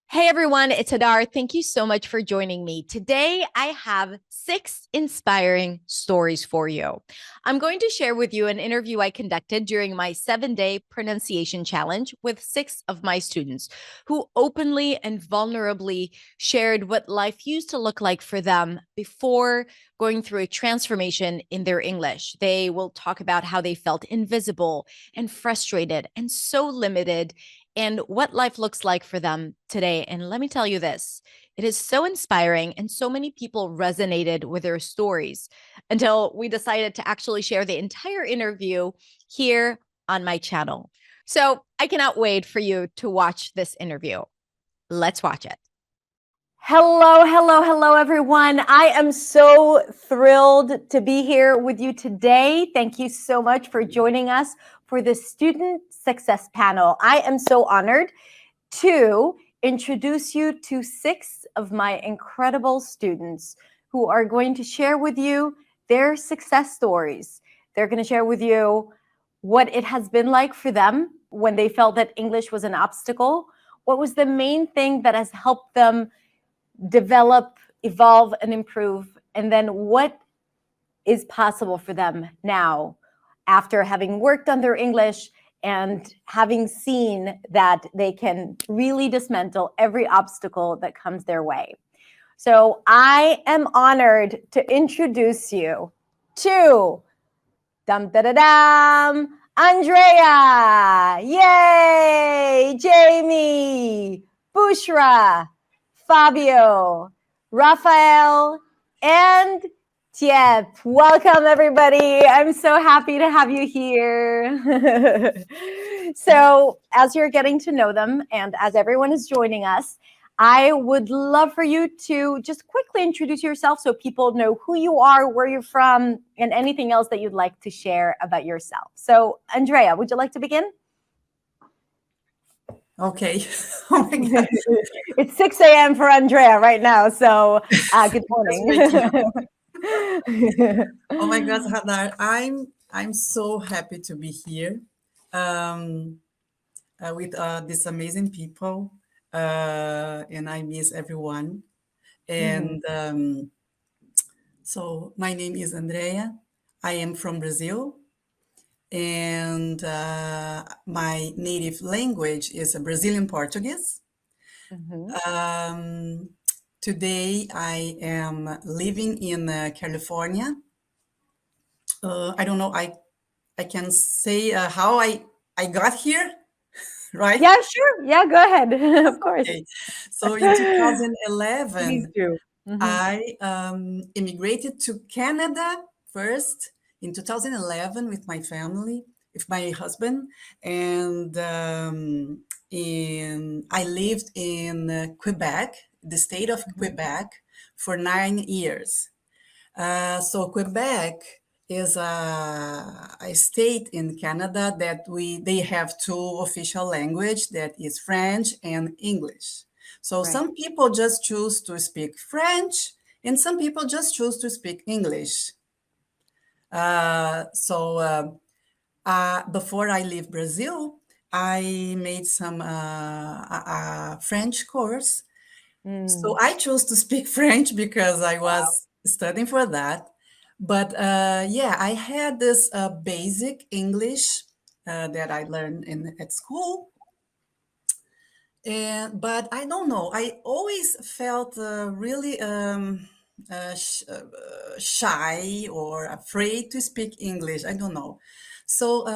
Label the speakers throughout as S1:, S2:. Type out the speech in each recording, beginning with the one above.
S1: Hey everyone, it's Hadar. Thank you so much for joining me. Today, I have 6 inspiring stories for you. I'm going to share with you an interview I conducted during my 7-day pronunciation challenge with 6 of my students who openly and vulnerably shared what life used to look like for them before going through a transformation in their English. They will talk about how they felt invisible and frustrated and so limited and what life looks like for them today. And let me tell you this, it is so inspiring, and so many people resonated with their stories until we decided to actually share the entire interview here on my channel. So I cannot wait for you to watch this interview. Let's watch it. Hello, everyone. I am so thrilled to be here with you today. Thank you so much for joining us for the Student Success Panel. I am so honored to introduce you to 6 of my incredible students who are going to share with you their success stories. They're going to share with you what it has been like for them when they felt that English was an obstacle. What was the main thing that has helped them develop, evolve, and improve, and then what is possible for them now after having worked on their English and having seen that they can really dismantle every obstacle that comes their way. So I am honored to introduce you to Andrea, yay, Jeimy, Bushra, Fabio, Raphael, and Tiep. Welcome, everybody. I'm so happy to have you here. So as you're getting to know them and as everyone is joining us, I would love for you to just quickly introduce yourself so people know who you are, where you're from, and anything else that you'd like to share about yourself. So, Andrea, would you like to begin?
S2: Okay. Oh my God.
S1: It's 6 a.m. for Andrea right now, so good
S2: Just waking up.
S1: morning.
S2: Oh my God, Hadar. I'm so happy to be here um, with these amazing people, and I miss everyone.
S1: Mhm.
S2: And so my name is Andrea. I am from Brazil, and my native language is Brazilian Portuguese.
S1: Mhm.
S2: Um, Today I am living in California. I don't know. I can say how I got here, right?
S1: Yeah, sure. Yeah, go ahead. Of course.
S2: Okay. So in
S1: Please
S2: 2011,
S1: do. Mhm.
S2: I immigrated to Canada first in 2011 with my family, with my husband, and I lived in Quebec, the state of Quebec, for 9 years. So Quebec is a state in Canada that they have two official language, that is French and English. So
S1: Right.
S2: some people just choose to speak French and some people just choose to speak English. Before I leave Brazil, I made some a French course. So
S1: Mm.
S2: I chose to speak French because I was studying for that. But yeah, I had this basic English that I learned at school. But I don't know, I always felt really shy or afraid to speak English. I don't know. So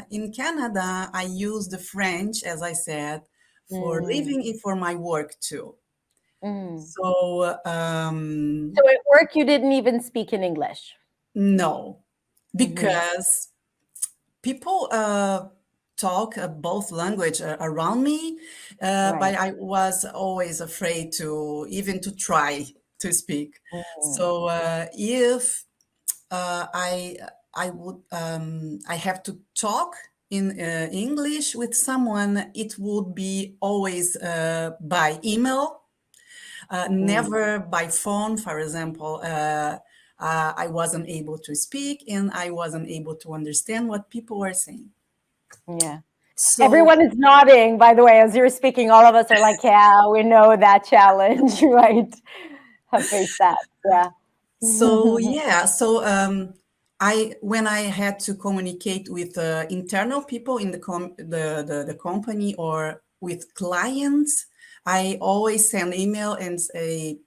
S2: in Canada, I used the French, as I said, for
S1: Mm.
S2: living and for my work too.
S1: Mm.
S2: So
S1: So at work, you didn't even speak in English.
S2: no,
S1: Mhm.
S2: because people talk both language around me,
S1: Right.
S2: but I was always afraid to even to try to speak.
S1: Mm.
S2: So if I would I have to talk in English with someone, it would be always by email,
S1: Mm.
S2: never by phone. For example, I wasn't able to speak and I wasn't able to understand what people were saying.
S1: Yeah.
S2: So
S1: Everyone is nodding, by the way, as you're speaking. All of us are like, yeah, we know that challenge, right? Have faced that. Yeah.
S2: So yeah, so I when I had to communicate with internal people in the company or with clients, I always send email and say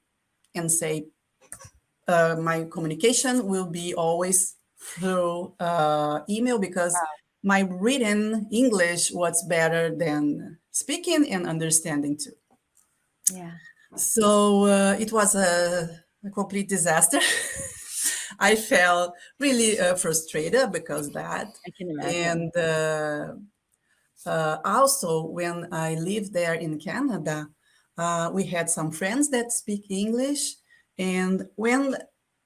S2: my communication will be always through email because my written English was better than speaking and understanding too.
S1: Yeah,
S2: So it was a complete disaster. I felt really frustrated because that.
S1: I can imagine.
S2: And also, when I lived there in Canada, we had some friends that speak English. And when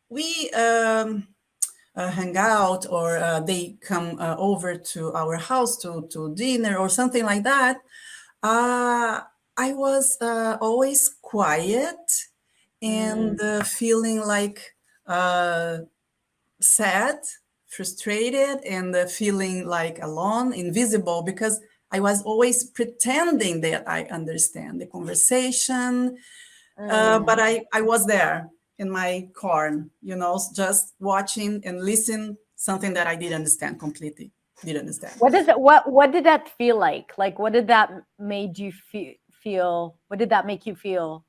S2: we hang out or they come over to our house to dinner or something like that, I was always quiet and
S1: Mm,
S2: feeling like uh, sad, frustrated, and feeling like alone, invisible, because I was always pretending that I understand the conversation, but
S1: mm.
S2: I was there in my car, just watching and listen something that I didn't understand completely. Didn't understand.
S1: What did that feel like? Like, what did that made you feel? What did that make you feel?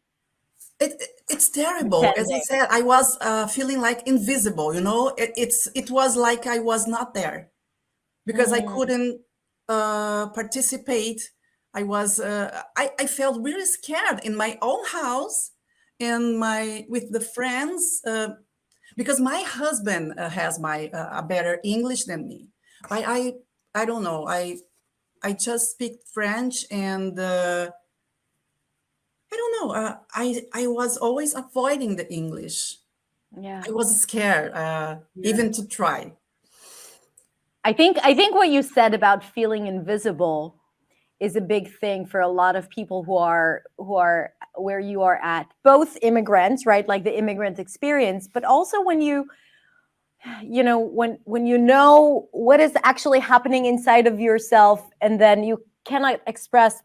S2: It's terrible. As I
S1: Pretending.
S2: said, I was feeling like invisible. It was like I was not there because I
S1: Mm,
S2: couldn't participate. I felt really scared in my own house and my with the friends because my husband has my a better English than me. I don't know. I just speak French and I don't know. I was always avoiding the English.
S1: yeah.
S2: I was scared
S1: Yeah.
S2: even to try.
S1: I think what you said about feeling invisible is a big thing for a lot of people who are where you are at. Both immigrants, right? Like the immigrant experience, but also when when you know what is actually happening inside of yourself and then you cannot express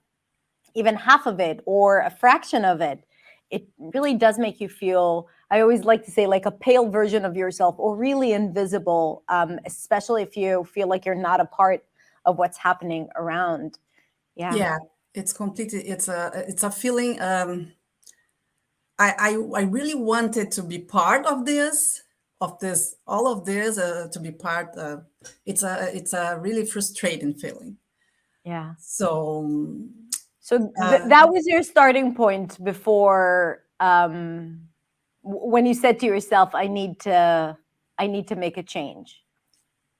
S1: even half of it or a fraction of it. It really does make you feel, I always like to say, like a pale version of yourself or really invisible, especially if you feel like you're not a part of what's happening around. Yeah.
S2: Yeah, it's completely. It's a feeling. I really wanted to be part of this, all of this, to be part. It's a really frustrating feeling.
S1: Yeah.
S2: So
S1: So
S2: uh,
S1: that was your starting point before, when you said to yourself, I need to make a change.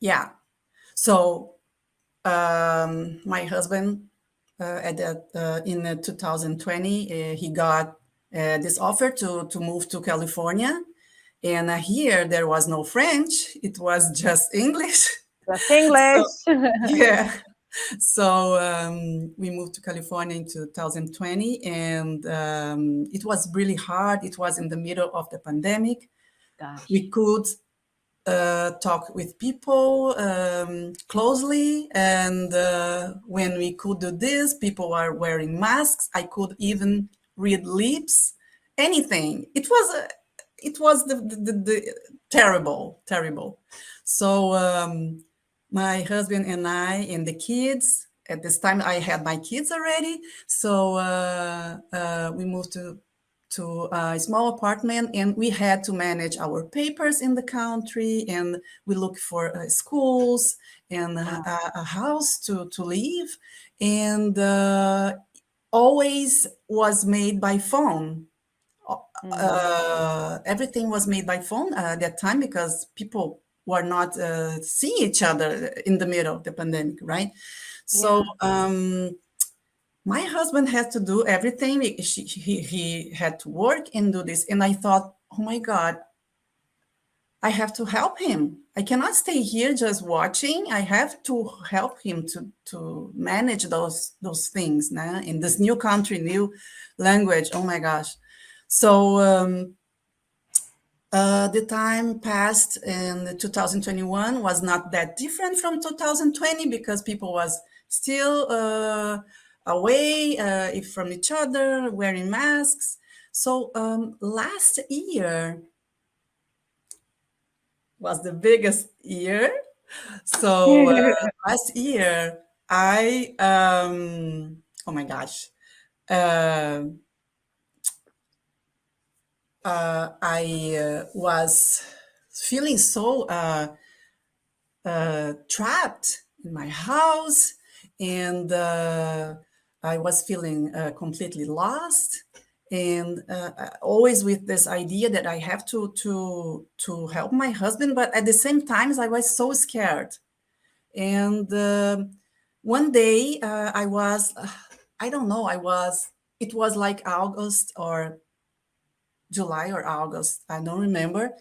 S2: yeah. So my husband at that in 2020 he got this offer to move to California, and here there was no French; it was just English.
S1: Just
S2: So
S1: English.
S2: yeah, so we moved to California in 2020, and it was really hard. It was in the middle of the pandemic. We
S1: Gosh.
S2: could talk with people closely. And when we could do this, people were wearing masks. I could even read lips, anything. It was the terrible, terrible. So my husband and I and the kids. At this time, I had my kids already. So we moved to a small apartment, and we had to manage our papers in the country, and we looked for schools and
S1: Wow.
S2: a house to live, and always was made by phone.
S1: Mm.
S2: Everything was made by phone at that time because people were not seeing each other in the middle of the pandemic, right? So
S1: Yeah.
S2: my husband had to do everything. He had to work and do this. And I thought, oh my God, I have to help him. I cannot stay here just watching. I have to help him to manage those things nah? In this new country, new language. Oh my gosh. So the time passed, and 2021 was not that different from 2020 because people was still away if from each other, wearing masks. So last year was the biggest year. So last year, oh my gosh, uh, I was feeling so trapped in my house, and I was feeling completely lost, and always with this idea that I have to help my husband, but at the same time, I was so scared. And one day I was, I don't know, it was like August or July or August, I don't remember.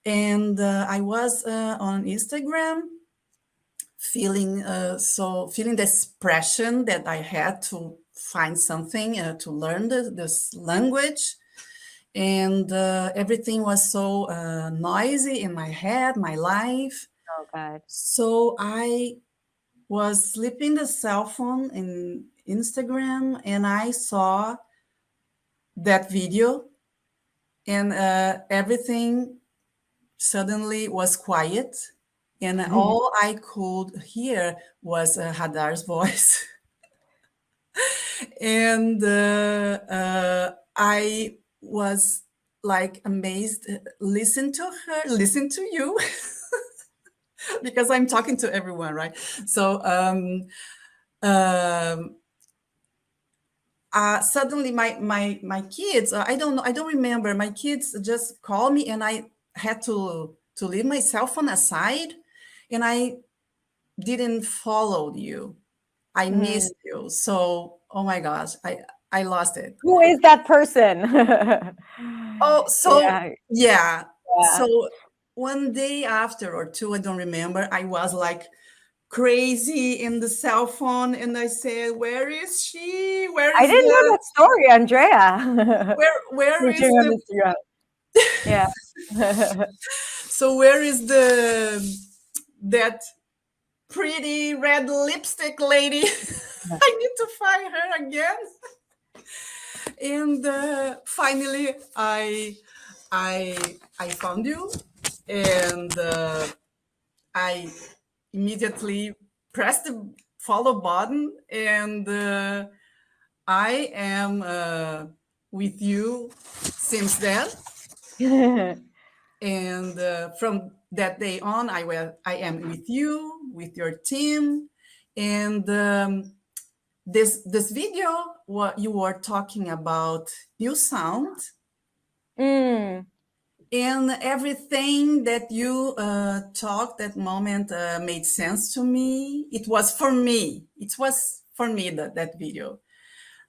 S2: And I was on Instagram feeling the expression that I had to find something to learn this language. And everything was so noisy in my head, my life.
S1: Oh God.
S2: So I was slipping the cell phone in Instagram, and I saw that video, and everything suddenly was quiet, and all I could hear was Hadar's voice. And I was like amazed, listen to her, listen to you, because I'm talking to everyone, right? So um, suddenly my kids, I don't know, I don't remember, my kids just called me, and I had to leave my cell phone aside, and I didn't follow you, I
S1: Mm.
S2: missed you. So oh my gosh, I lost it.
S1: Who is that person?
S2: Oh, so
S1: Yeah,
S2: yeah,
S1: yeah.
S2: so one day after or two, I don't remember, I was like crazy in the cell phone, and I said, where is she, where
S1: I
S2: is
S1: didn't know
S2: the
S1: that story, Andrea.
S2: where
S1: Searching
S2: is
S1: on
S2: the
S1: Instagram. Yeah.
S2: so where is the that pretty red lipstick lady? I need to find her again. And finally, I found you, and I immediately pressed the follow button, and I am with you since then. And from that day on, I am with you, with your team, and this video, what you were talking about, new sound,
S1: Mm.
S2: and everything that you talked that moment made sense to me. It was for me. It was for me that video.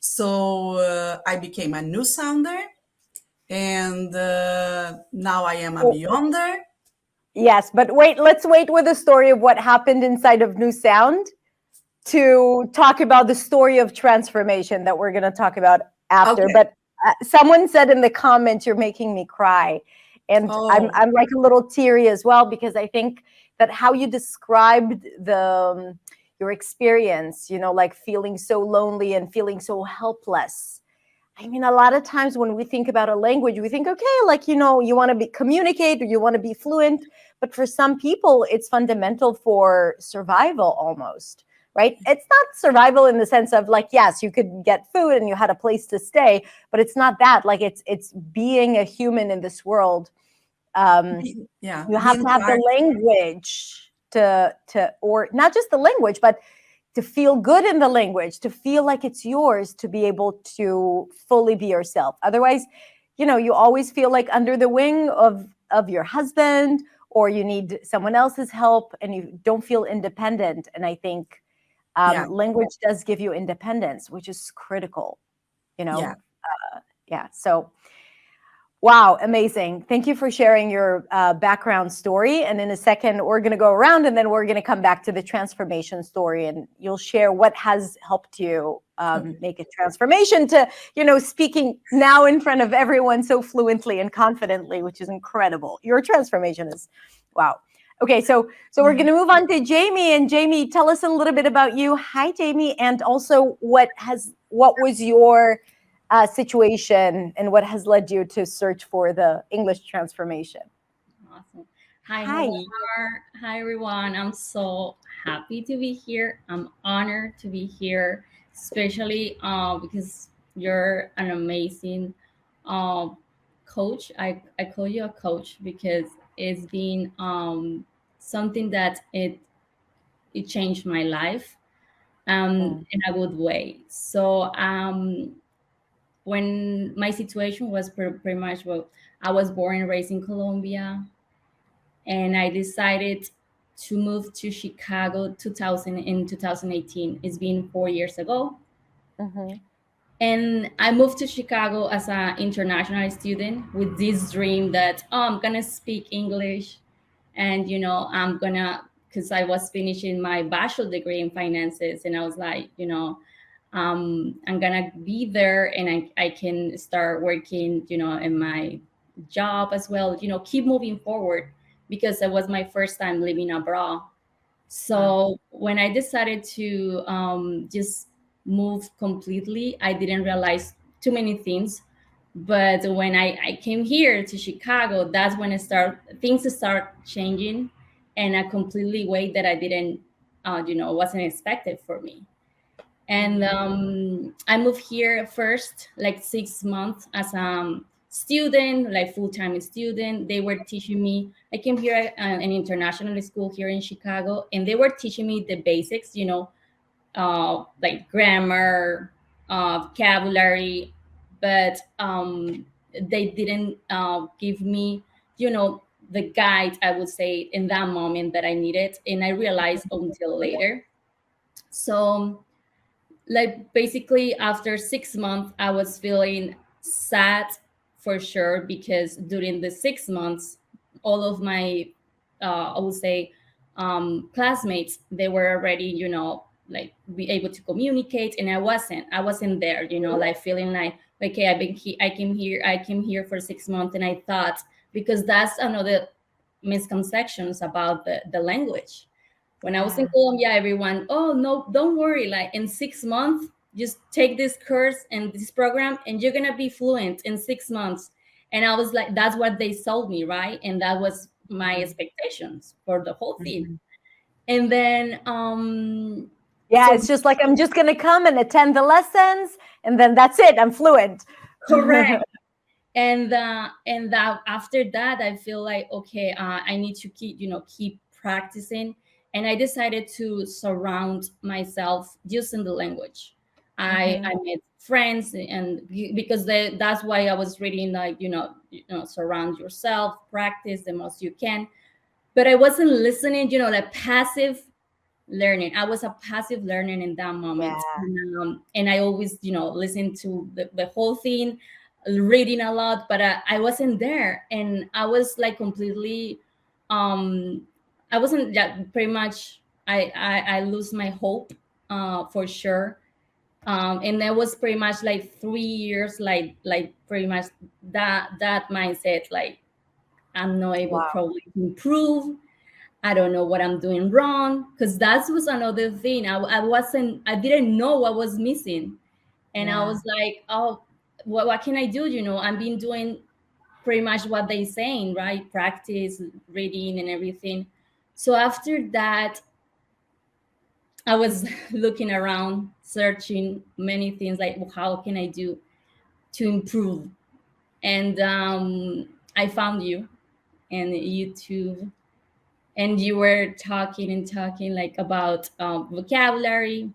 S2: So I became a new sounder, and now I am a beyonder.
S1: Yes, but wait, let's wait with the story of what happened inside of New Sound to talk about the story of transformation that we're going to talk about after.
S2: Okay.
S1: But someone said in the comments, "You're making me cry," and
S2: Oh,
S1: I'm like a little teary as well, because I think that how you described the your experience, like feeling so lonely and feeling so helpless. I mean, a lot of times when we think about a language, we think, okay, like, you want to communicate, or you want to be fluent. But for some people, it's fundamental for survival almost, right? It's not survival in the sense of like, yes, you could get food and you had a place to stay, but it's not that. Like it's being a human in this world.
S2: yeah,
S1: You have
S2: being
S1: to have the
S2: part.
S1: language or not just the language, but to feel good in the language, to feel like it's yours, to be able to fully be yourself. Otherwise, you always feel like under the wing of your husband, or you need someone else's help, and you don't feel independent. And I think
S2: Yeah,
S1: language does give you independence, which is critical. You
S2: yeah.
S1: know, yeah. So wow, amazing. Thank you for sharing your background story. And in a second, we're going to go around, and then we're going to come back to the transformation story, and you'll share what has helped you
S2: Okay.
S1: make a transformation to, speaking now in front of everyone so fluently and confidently, which is incredible. Your transformation is wow. Okay, so we're going to move on to Jeimy, and Jeimy, tell us a little bit about you. Hi, Jeimy, and also what was your situation and what has led you to search for the English transformation?
S3: Awesome. Hi,
S1: Hi.
S3: Hadar. Hi, everyone. I'm so happy to be here. I'm honored to be here, especially because you're an amazing uh, coach. I call you a coach because it's been something that it changed my life
S1: Mm,
S3: in a good way. So when my situation was pretty much, well, I was born and raised in Colombia, and I decided to move to Chicago 2000 in 2018. It's been 4 years ago.
S1: mhm,
S3: And I moved to Chicago as an international student with this dream that, oh, I'm gonna speak English, and I'm gonna, because I was finishing my bachelor degree in finances, and I was like, I'm gonna be there, and I can start working, in my job as well, keep moving forward, because it was my first time living abroad.
S1: wow.
S3: So when I decided to just move completely, I didn't realize too many things. But when I came here to Chicago, that's when things start changing in a completely way that I didn't, wasn't expected for me. And
S1: Mm,
S3: I moved here first, like 6 months as a student, like full-time student. They were teaching me. I came here at an international school here in Chicago, and they were teaching me the basics, like grammar, vocabulary, but they didn't give me, the guide, I would say, in that moment that I needed, and I realized until later. So, like, basically after 6 months I was feeling sad, for sure, because during the 6 months all of my I would say classmates, they were already, like, be able to communicate, and I wasn't there, like feeling like, okay, I came here for 6 months, and I thought, because that's another misconceptions about the language. When I was in
S1: yeah.
S3: Colombia, everyone, oh no, don't worry. Like, in 6 months, just take this course and this program, and you're gonna be fluent in 6 months. And I was like, that's what they sold me, right? And that was my
S1: Mhm,
S3: expectations for the whole thing.
S1: mhm.
S3: And then,
S1: Yeah,
S3: so
S1: it's just like I'm just going to come and attend the lessons, and then that's it. I'm fluent.
S3: correct. And that after that, I feel like, okay, I need to keep practicing. And I decided to surround myself using the language. I
S1: Mhm,
S3: made friends, and because that's why I was reading, like, surround yourself, practice the most you can. But I wasn't listening, like passive learning. I was a passive learner in that moment.
S1: yeah.
S3: And I always, listen to the whole thing, reading a lot, but I wasn't there. And I was like completely, um, I wasn't, yeah, pretty much, I lose my hope, for sure. And that was pretty much like 3 years, like pretty much that mindset, like, I'm not able
S1: Wow.
S3: probably to improve. I don't know what I'm doing wrong, because that was another thing. I didn't know what was missing, and I
S1: Yeah.
S3: was like, oh, what can I do? I've been doing pretty much what they saying, right? Practice reading and everything. So after that, I was looking around, searching many things, like, well, how can I do to improve? And I found you and YouTube, and you were talking and talking, like, about vocabulary,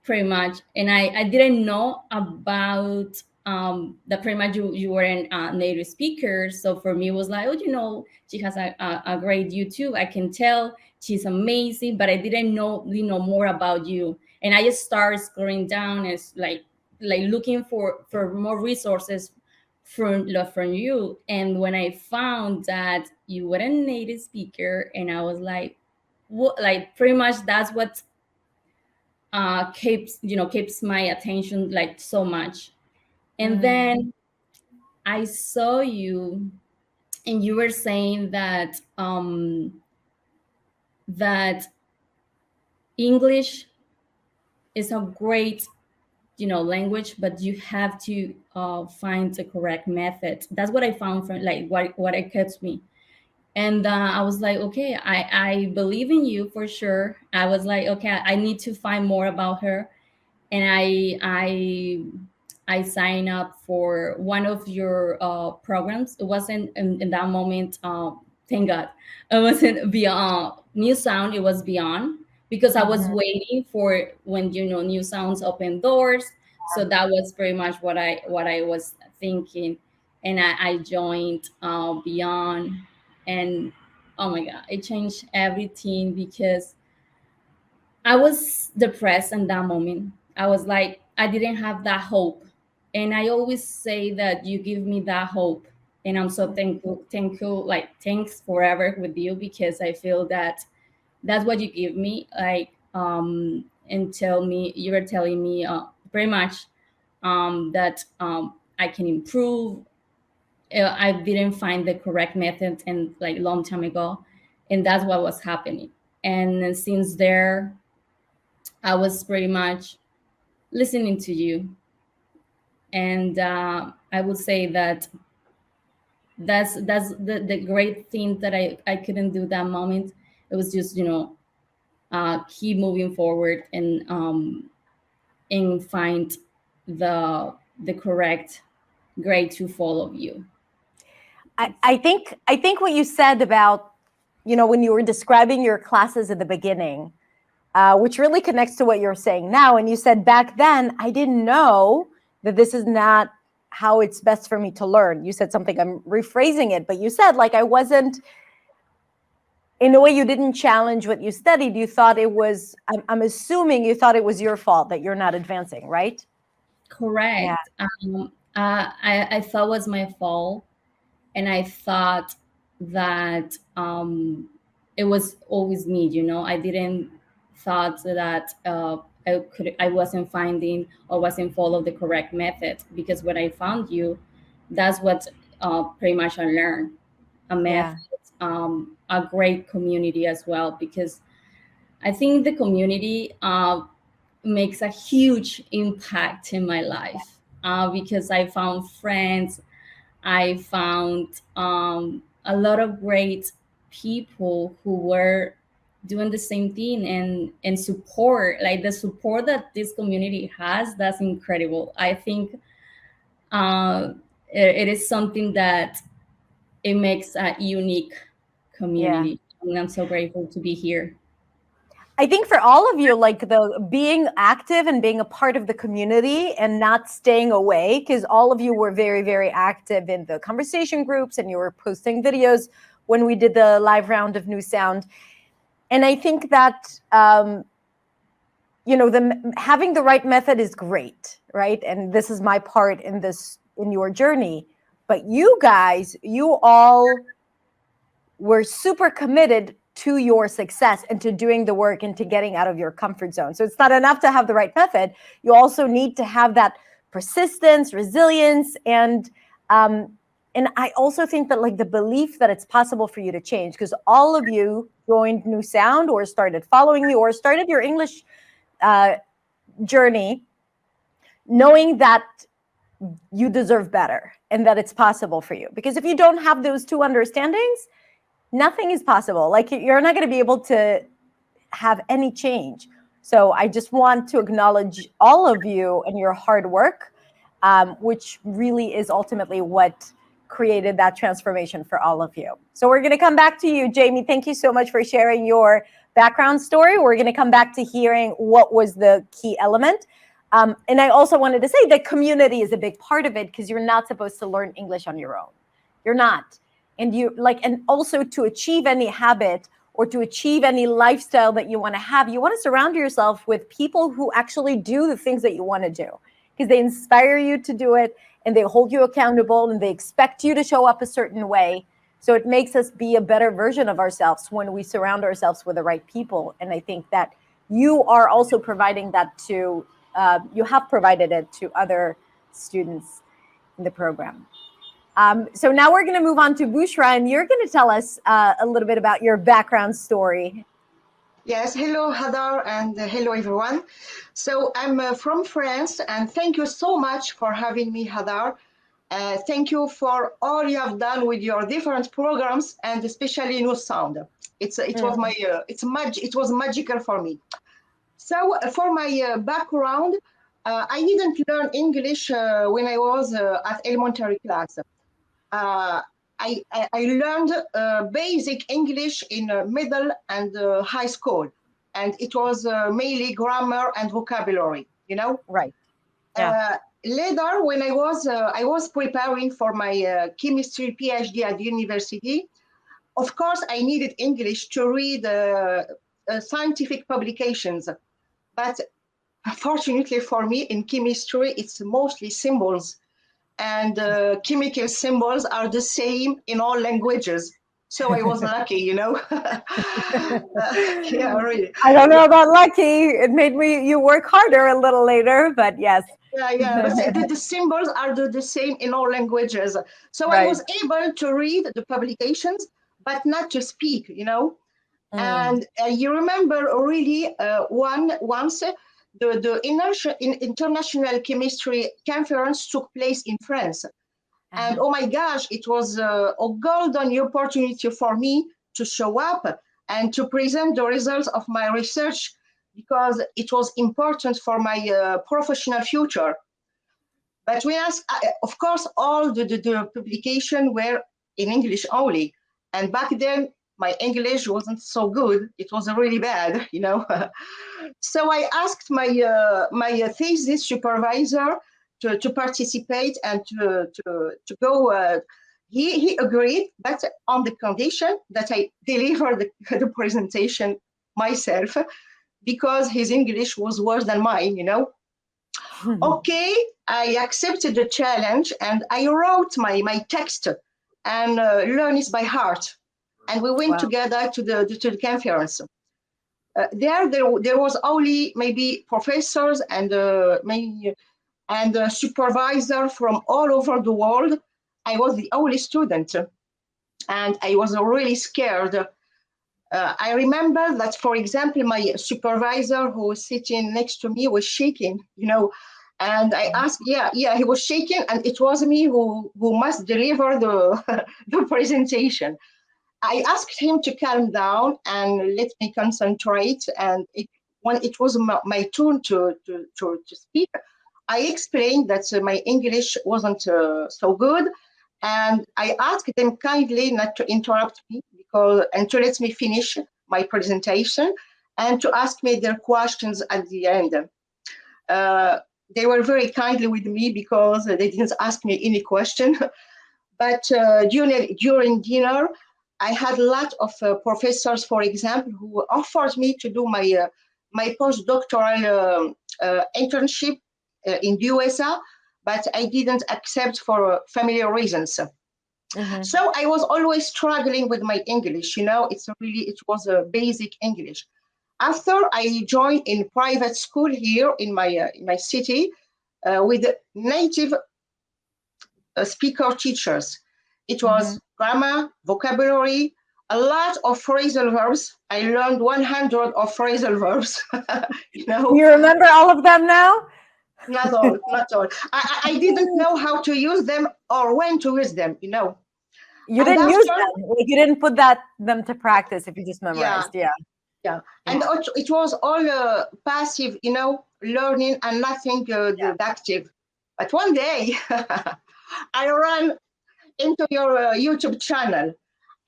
S3: pretty much. And I didn't know about that. Pretty much, you were a native speaker, so for me it was like, oh, she has a great YouTube, I can tell she's amazing, but I didn't know, more about you. And I just started scrolling down, as like looking for more resources from you. And when I found that you were a native speaker, and I was like, what, like, pretty much that's what keeps my attention, like, so much. And
S1: Mm,
S3: then I saw you and you were saying that that English is a great, language, but you have to find the correct method. That's what I found from, like, what it kept me. And I was like, okay, I believe in you for sure. I was like, okay, I need to find more about her. And I signed up for one of your programs. It wasn't in that moment. Thank God, it wasn't beyond New Sound. It was Beyond, because I was
S1: Mhm.
S3: waiting for when, New Sounds open doors. So that was pretty much what I was thinking, and I joined Beyond, and oh my God, it changed everything because I was depressed in that moment. I was like, I didn't have that hope. And I always say that you give me that hope. And I'm so thankful, like, thanks forever with you, because I feel that that's what you give me. Like, and you were telling me pretty much that I can improve. I didn't find the correct method, and like long time ago. And that's what was happening. And since there, I was pretty much listening to you, and I would say that that's the great thing that I couldn't do that moment. It was just, keep moving forward, and find the correct grade to follow you.
S1: I think what you said about, when you were describing your classes at the beginning, which really connects to what you're saying now. And you said back then, I didn't know that this is not how it's best for me to learn. You said something, I'm rephrasing it, but you said, like, I wasn't, in a way, you didn't challenge what you studied. You thought it was, I'm assuming you thought it was your fault that you're not advancing, right? Yeah.
S3: Correct. I thought it was my fault, and I thought that it was always me. I didn't thought that I wasn't finding or wasn't follow the correct method, because when I found you, that's what pretty much I learned a
S1: Yeah.
S3: method, a great community as well, because I think the community makes a huge impact in my life, because I found friends. I found a lot of great people who were doing the same thing, and support, like the support that this community has. That's incredible. I think uh, it is something that it makes a unique
S1: Yeah.
S3: community, and I'm so grateful to be here.
S1: I think for all of you, like, the being active and being a part of the community and not staying away, because all of you were very, very active in the conversation groups and you were posting videos when we did the live round of New Sound. And I think that, having the right method is great, right? And this is my part in your journey. But you guys, you all were super committed to your success and to doing the work and to getting out of your comfort zone. So it's not enough to have the right method. You also need to have that persistence, resilience, and I also think that, like, the belief that it's possible for you to change, because all of you joined New Sound or started following you or started your English journey knowing that you deserve better and that it's possible for you. Because if you don't have those two understandings, nothing is possible. Like, you're not going to be able to have any change. So I just want to acknowledge all of you and your hard work, which really is ultimately what created that transformation for all of you. So we're going to come back to you, Jeimy. Thank you so much for sharing your background story. We're going to come back to hearing what was the key element. And I also wanted to say that community is a big part of it, because you're not supposed to learn English on your own. You're not. And also, to achieve any habit or to achieve any lifestyle that you want to have, you want to surround yourself with people who actually do the things that you want to do, because they inspire you to do it and they hold you accountable and they expect you to show up a certain way. So it makes us be a better version of ourselves when we surround ourselves with the right people. And I think that you are also providing that you have provided it to other students in the program. So now we're going to move on to Bushra, and you're going to tell us a little bit about your background story.
S4: Yes, hello Hadar, and hello everyone. So I'm from France, and thank you so much for having me, Hadar. Thank you for all you have done with your different programs, and especially New Sound. It was magical for me. So for my background, I didn't learn English when I was at elementary class. Uh, I learned basic English in middle and high school, and it was mainly grammar and vocabulary.
S1: Right. Yeah.
S4: Later, when I was preparing for my chemistry PhD at the university, of course, I needed English to read scientific publications. But fortunately for me, in chemistry, it's mostly symbols, and chemical symbols are the same in all languages. So I was lucky, yeah, really.
S1: I don't know about lucky. It made you work harder a little later, but yes.
S4: Yeah. But the symbols are the same in all languages. So
S1: Right.
S4: I was able to read the publications, but not to speak, And you remember really once the international chemistry conference took place in France. And oh my gosh, it was a golden opportunity for me to show up and to present the results of my research, because it was important for my professional future. But we asked, of course, all the publication were in English only. And back then, my English wasn't so good. It was really bad, So I asked my thesis supervisor to participate and to go. He agreed, but on the condition that I deliver the presentation myself, because his English was worse than mine, Okay, I accepted the challenge, and I wrote my text and learned it by heart. And we went together to the conference. There was only maybe professors and supervisor from all over the world. I was the only student, and I was really scared. I remember that, for example, my supervisor who was sitting next to me was shaking, and I asked, he was shaking, and it was me who must deliver the the presentation. I asked him to calm down and let me concentrate. And when it was my turn to speak, I explained that my English wasn't so good, and I asked them kindly not to interrupt me and to let me finish my presentation, and to ask me their questions at the end. They were very kindly with me because they didn't ask me any question. But during dinner, I had a lot of professors, for example, who offered me to do my postdoctoral internship in the USA, but I didn't accept for familiar reasons. So I was always struggling with my English. It was a basic English. After I joined in private school here in my city with native speaker teachers. It was grammar, vocabulary, a lot of phrasal verbs. I learned 100 of phrasal verbs.
S1: Do you remember all of them now?
S4: Not all. I didn't know how to use them or when to use them.
S1: You didn't use them. Like, you didn't put them to practice if you just memorized.
S4: Yeah. And it was all passive, learning, and nothing active. But one day, I ran into your YouTube channel,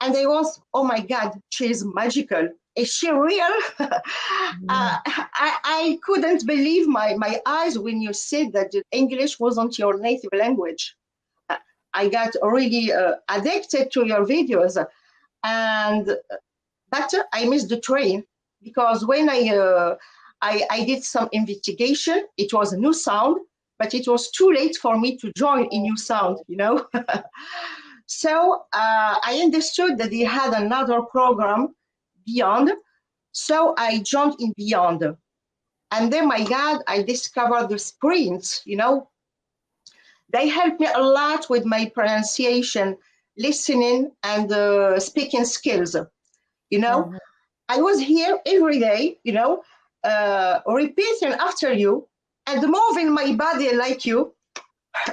S4: and I was, oh my God, she's magical. Is she real? I couldn't believe my eyes when you said that English wasn't your native language. I got really addicted to your videos, but I missed the train, because when I did some investigation, it was a New Sound, but it was too late for me to join in New Sound, So I understood that they had another program, Beyond. So I joined in Beyond. And then, my God, I discovered the sprints, They helped me a lot with my pronunciation, listening, and speaking skills. You know,
S1: Mhm.
S4: I was here every day, repeating after you and moving my body like you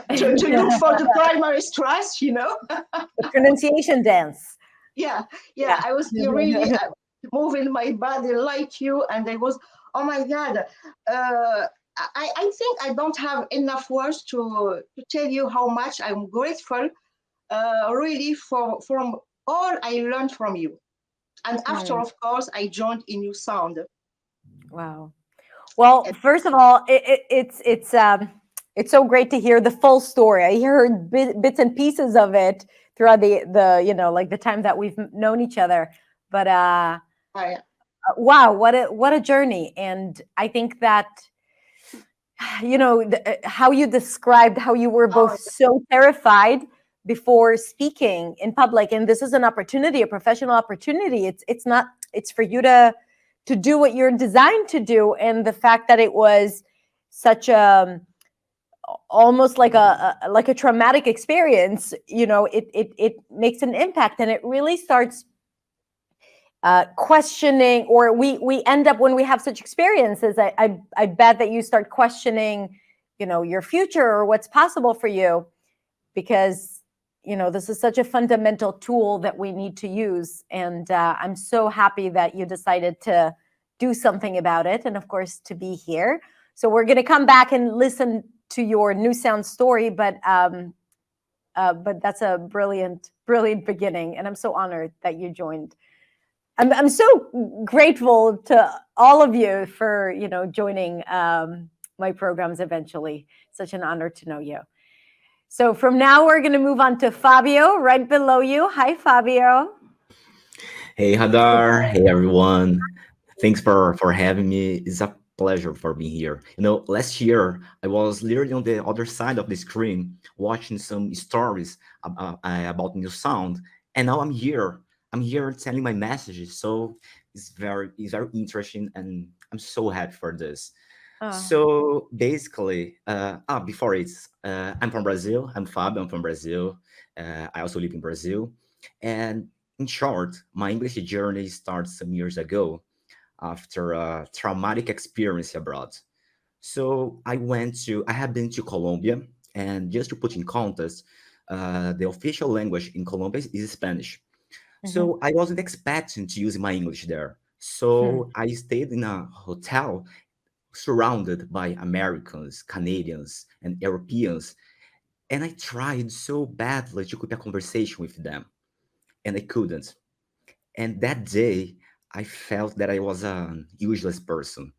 S4: to look for the primary stress.
S1: The pronunciation dance.
S4: Yeah, yeah.
S1: Yeah.
S4: I was really moving my body like you, and I was, oh my God. I think I don't have enough words to tell you how much I'm grateful, really, from all I learned from you. And after,
S1: Mm,
S4: of course, I joined in New Sound.
S1: wow. Well, first of all, it's so great to hear the full story. I heard bits and pieces of it throughout the like the time that we've known each other. But
S4: I,
S1: wow, what a journey! And I think that how you described how you were
S4: oh,
S1: both so terrified before speaking in public, and this is an opportunity, a professional opportunity. It's not, it's for you to do what you're designed to do. And the fact that it was such a almost like a traumatic experience, it makes an impact, and it really starts questioning, or we end up, when we have such experiences, I bet that you start questioning, your future or what's possible for you, because this is such a fundamental tool that we need to use. And I'm so happy that you decided to do something about it, and of course to be here. So we're going to come back and listen to your new sound story, but that's a brilliant beginning, and I'm so honored that you joined. I'm so grateful to all of you for joining my programs eventually. Such an honor to know you. So from now we're going to move on to Fabio right below you. Hi, Fabio.
S5: Hey Hadar, hey everyone. Thanks for having me. It's a pleasure for being here. Last year I was literally on the other side of the screen watching some stories about new sound, and now I'm here. I'm here telling my messages. So it's very interesting, and I'm so happy for this.
S1: Oh,
S5: So basically, before I'm from Brazil. I'm Fabio. I'm from Brazil. I also live in Brazil, and in short, my English journey started some years ago after a traumatic experience abroad. So I have been to Colombia, and just to put in context, the official language in Colombia is Spanish.
S1: mhm.
S5: So I wasn't expecting to use my English there.
S1: Hmm.
S5: So I stayed in a hotel surrounded by Americans, Canadians, and Europeans, and I tried so badly to keep a conversation with them, and I couldn't. And that day, I felt that I was an useless person.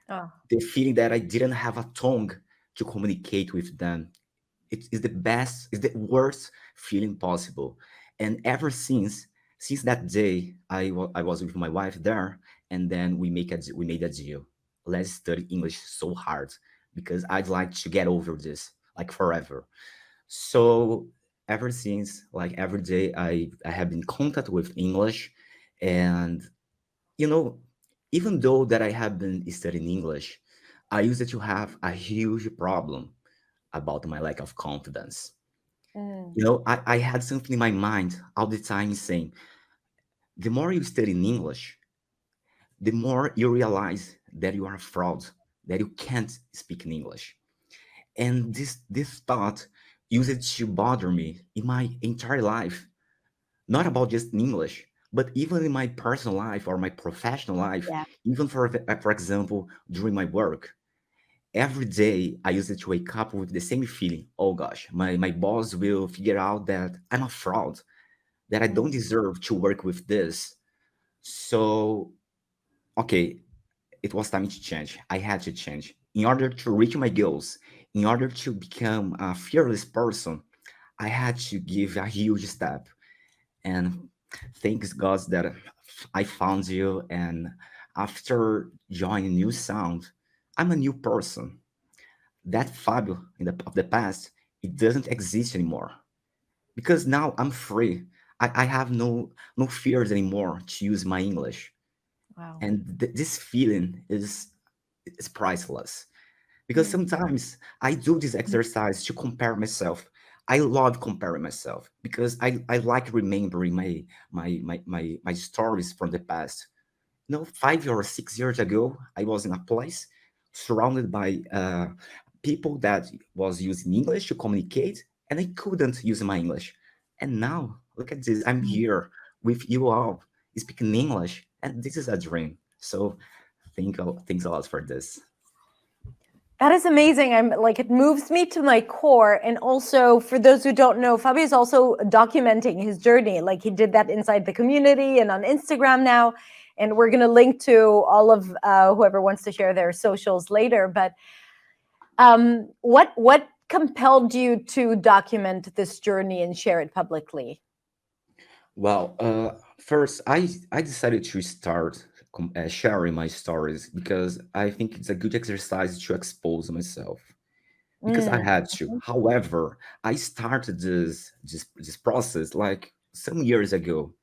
S1: Oh,
S5: The feeling that I didn't have a tongue to communicate with them. It is the best, it's the worst feeling possible. And ever since that day, I was with my wife there, and then we made a deal. Let's study English so hard because I'd like to get over this like forever. So ever since, like every day, I have been in contact with English, and you know, even though that I have been studying English, I used to have a huge problem about my lack of confidence.
S1: mm,
S5: I had something in my mind all the time saying, the more you study in English, the more you realize that you are a fraud, that you can't speak in English. And this thought used to bother me in my entire life, not about just in English, but even in my personal life or my professional life,
S1: yeah.
S5: even for example, during my work. Every day I used to wake up with the same feeling. Oh gosh, my boss will figure out that I'm a fraud, that I don't
S1: Mm,
S5: deserve to work with this. So, okay, it was time to change. I had to change. In order to reach my goals, in order to become a fearless person, I had to give a huge step. And thanks God that I found you. And after joining New Sound, I'm a new person. That Fabio of the past, it doesn't exist anymore because now I'm free. I have no fears anymore to use my English,
S1: wow.
S5: and this feeling is priceless. because sometimes I do this exercise to compare myself. I love comparing myself because I like remembering my stories from the past. 5 or 6 years ago, I was in a place surrounded by people that was using English to communicate, and I couldn't use my English. And now, look at this, I'm here with you all speaking English, and this is a dream. So thanks a lot for this.
S1: That is amazing. I'm like, it moves me to my core. And also, for those who don't know, Fabio is also documenting his journey. Like, he did that inside the community and on Instagram now. And we're going to link to all of whoever wants to share their socials later. But what compelled you to document this journey and share it publicly?
S5: Well, first, I decided to start sharing my stories because I think it's a good exercise to expose myself. Because I had to. However, I started this process like some years ago,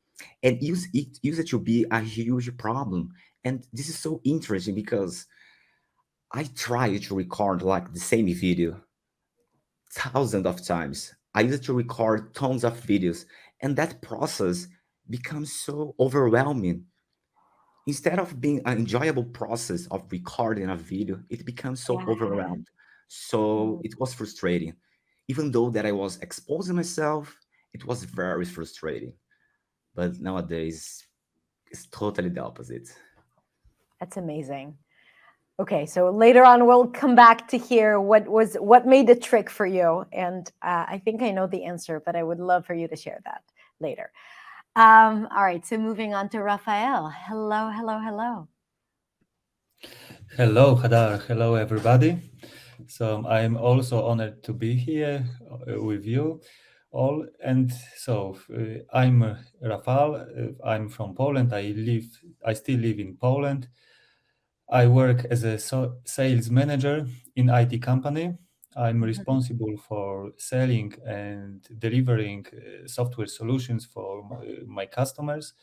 S5: and used it to be a huge problem. And this is so interesting because I tried to record like the same video thousands of times. I used to record tons of videos, and that process becomes so overwhelming. Instead of being an enjoyable process of recording a video, it becomes so overwhelmed. So it was frustrating. Even though that I was exposing myself, it was very frustrating. But nowadays, it's totally the opposite.
S1: That's amazing. Okay, so later on we'll come back to hear what made the trick for you, and I think I know the answer, but I would love for you to share that later. All right, so moving on to Raphael. Hello, hello, hello.
S6: Hello, Hadar. Hello, everybody. So I'm also honored to be here with you all. And so I'm Raphael. I'm from Poland. I still live in Poland. I work as a sales manager in IT company. I'm responsible for selling and delivering software solutions for my customers.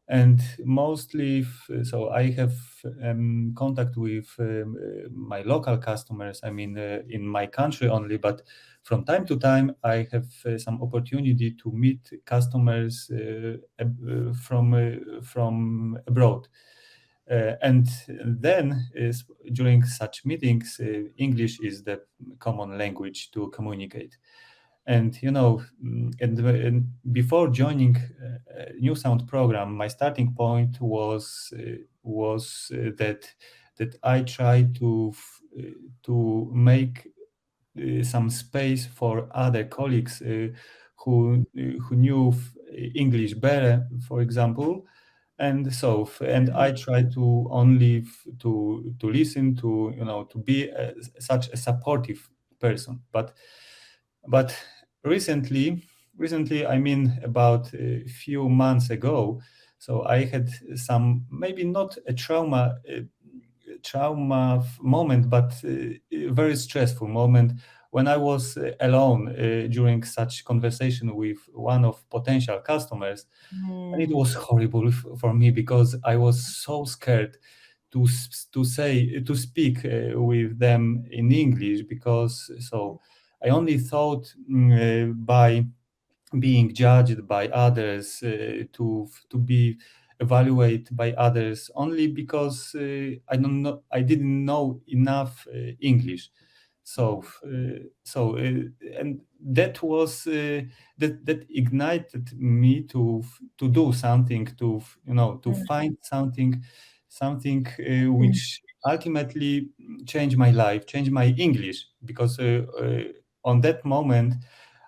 S6: And mostly, so I have contact with my local customers. I mean, in my country only, but from time to time, I have some opportunity to meet customers from abroad. And then during such meetings, English is the common language to communicate. And and before joining New Sound program, my starting point was that I tried to make some space for other colleagues who knew English better, for example. And I try to only to listen to be such a supportive person. But recently, I mean, about a few months ago, so I had some, maybe not a trauma moment, but a very stressful moment when I was alone during such conversation with one of potential customers. And it was horrible for me because I was so scared to speak with them in English, because I only thought by being judged by others, to be evaluated by others, only because I didn't know enough English. And that was that ignited me to do something, to find something which ultimately changed my life, changed my English, because on that moment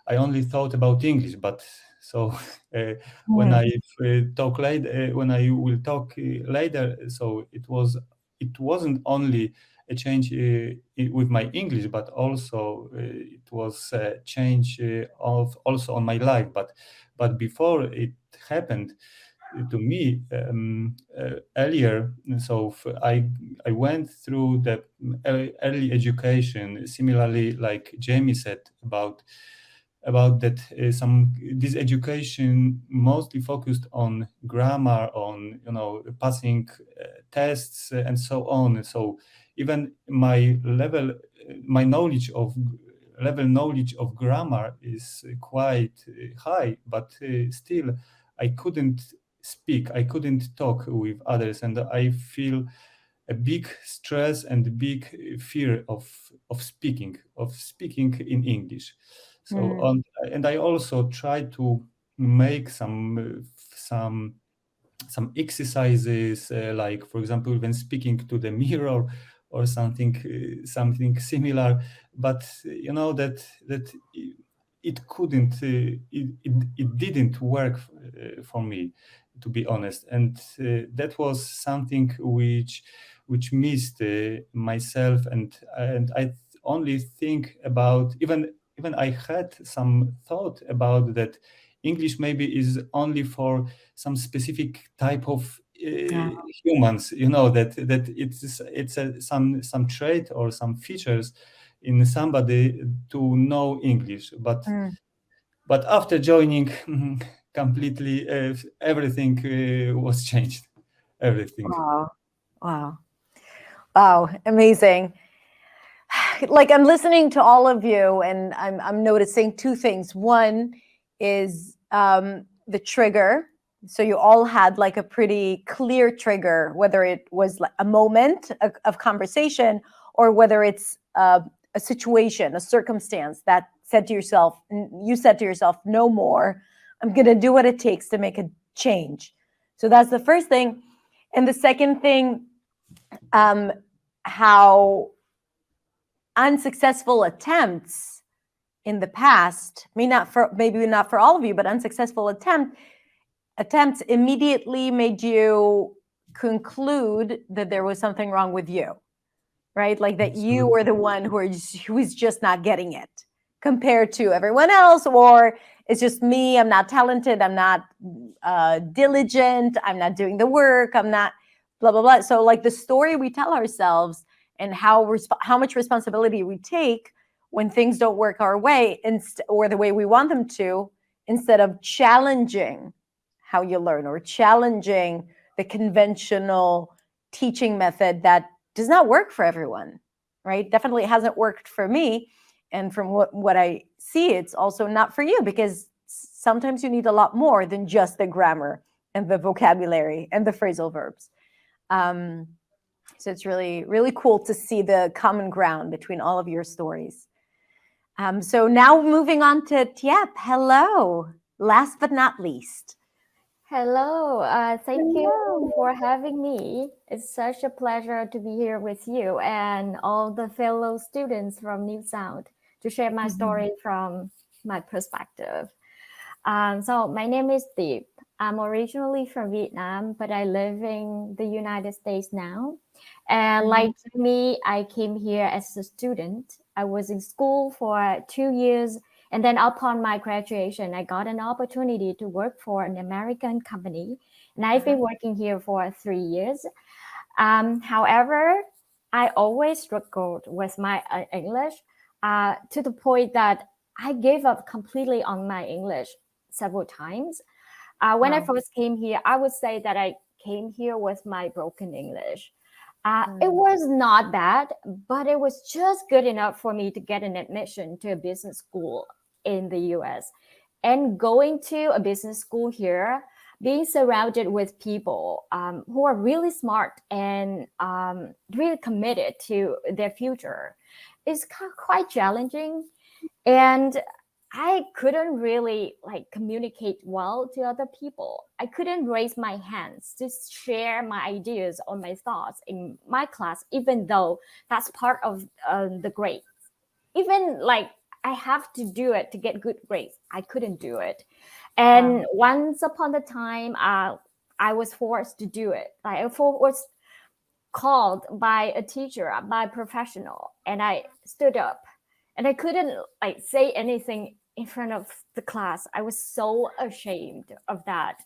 S6: I only thought about English. But when I talk later, when I will talk later, so it wasn't only a change with my English, but also it was a change of also on my life. But before it happened to me earlier, I went through the early education, similarly like Jeimy said about that this education mostly focused on grammar, on passing tests and so on. So even my knowledge of grammar is quite high, but still I couldn't speak, I couldn't talk with others, and I feel a big stress and a big fear of speaking in English. So and I also try to make some exercises, like, for example, when speaking to the mirror or something similar. But you know that it couldn't it didn't work for me, to be honest, and that was something which missed myself, and I only think about, even I had some thought about that English maybe is only for some specific type of humans, you know, that it's some trait or some features in somebody to know English, but after joining completely everything was changed, everything.
S1: Wow, amazing. Like, I'm listening to all of you, and I'm noticing two things. One is the trigger. So you all had like a pretty clear trigger, whether it was like a moment of conversation, or whether it's a situation, a circumstance that you said to yourself, no more, I'm going to do what it takes to make a change. So that's the first thing. And the second thing, how unsuccessful attempts in the past, maybe not for all of you, but unsuccessful attempts immediately made you conclude that there was something wrong with you, right? Like that you were the one who is just not getting it compared to everyone else, or it's just me, I'm not talented, I'm not diligent, I'm not doing the work, I'm not blah, blah, blah. So like the story we tell ourselves and how much responsibility we take when things don't work our way or the way we want them to, instead of challenging how you learn or challenging the conventional teaching method that does not work for everyone, right? Definitely hasn't worked for me. And from what I see, it's also not for you, because sometimes you need a lot more than just the grammar and the vocabulary and the phrasal verbs. So it's really, really cool to see the common ground between all of your stories. So now moving on to Tiep. Hello. Last but not least.
S7: Hello. Thank you for having me. It's such a pleasure to be here with you and all the fellow students from New Sound to share my story from my perspective. So my name is Tiep. I'm originally from Vietnam, but I live in the United States now. And like me, I came here as a student. I was in school for 2 years. And then upon my graduation, I got an opportunity to work for an American company. And I've been working here for 3 years. However, I always struggled with my English to the point that I gave up completely on my English several times. When I first came here, I would say that I came here with my broken English. It was not bad, but it was just good enough for me to get an admission to a business school in the US. And going to a business school here, being surrounded with people who are really smart and really committed to their future is quite challenging. And I couldn't really communicate well to other people. I couldn't raise my hands to share my ideas or my thoughts in my class, even though that's part of the grades. Even I have to do it to get good grades. I couldn't do it. And once upon a time, I was forced to do it. I was called by a teacher, by a professional, and I stood up. And I couldn't say anything in front of the class. I was so ashamed of that.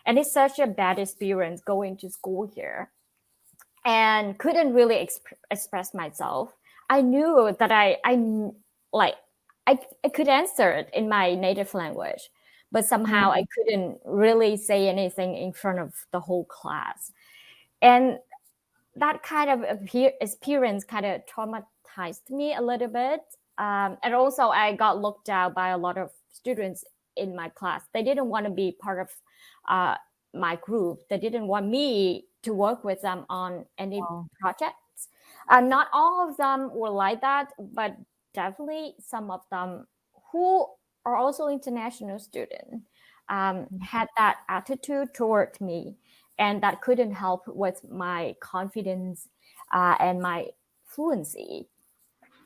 S7: And it's such a bad experience going to school here. And couldn't really express myself. I knew that I could answer it in my native language, but somehow I couldn't really say anything in front of the whole class. And that kind of experience kind of traumatized me a little bit. And also I got looked down by a lot of students in my class. They didn't want to be part of my group. They didn't want me to work with them on any projects. Not all of them were like that, but definitely some of them who are also international students had that attitude toward me, and that couldn't help with my confidence and my fluency.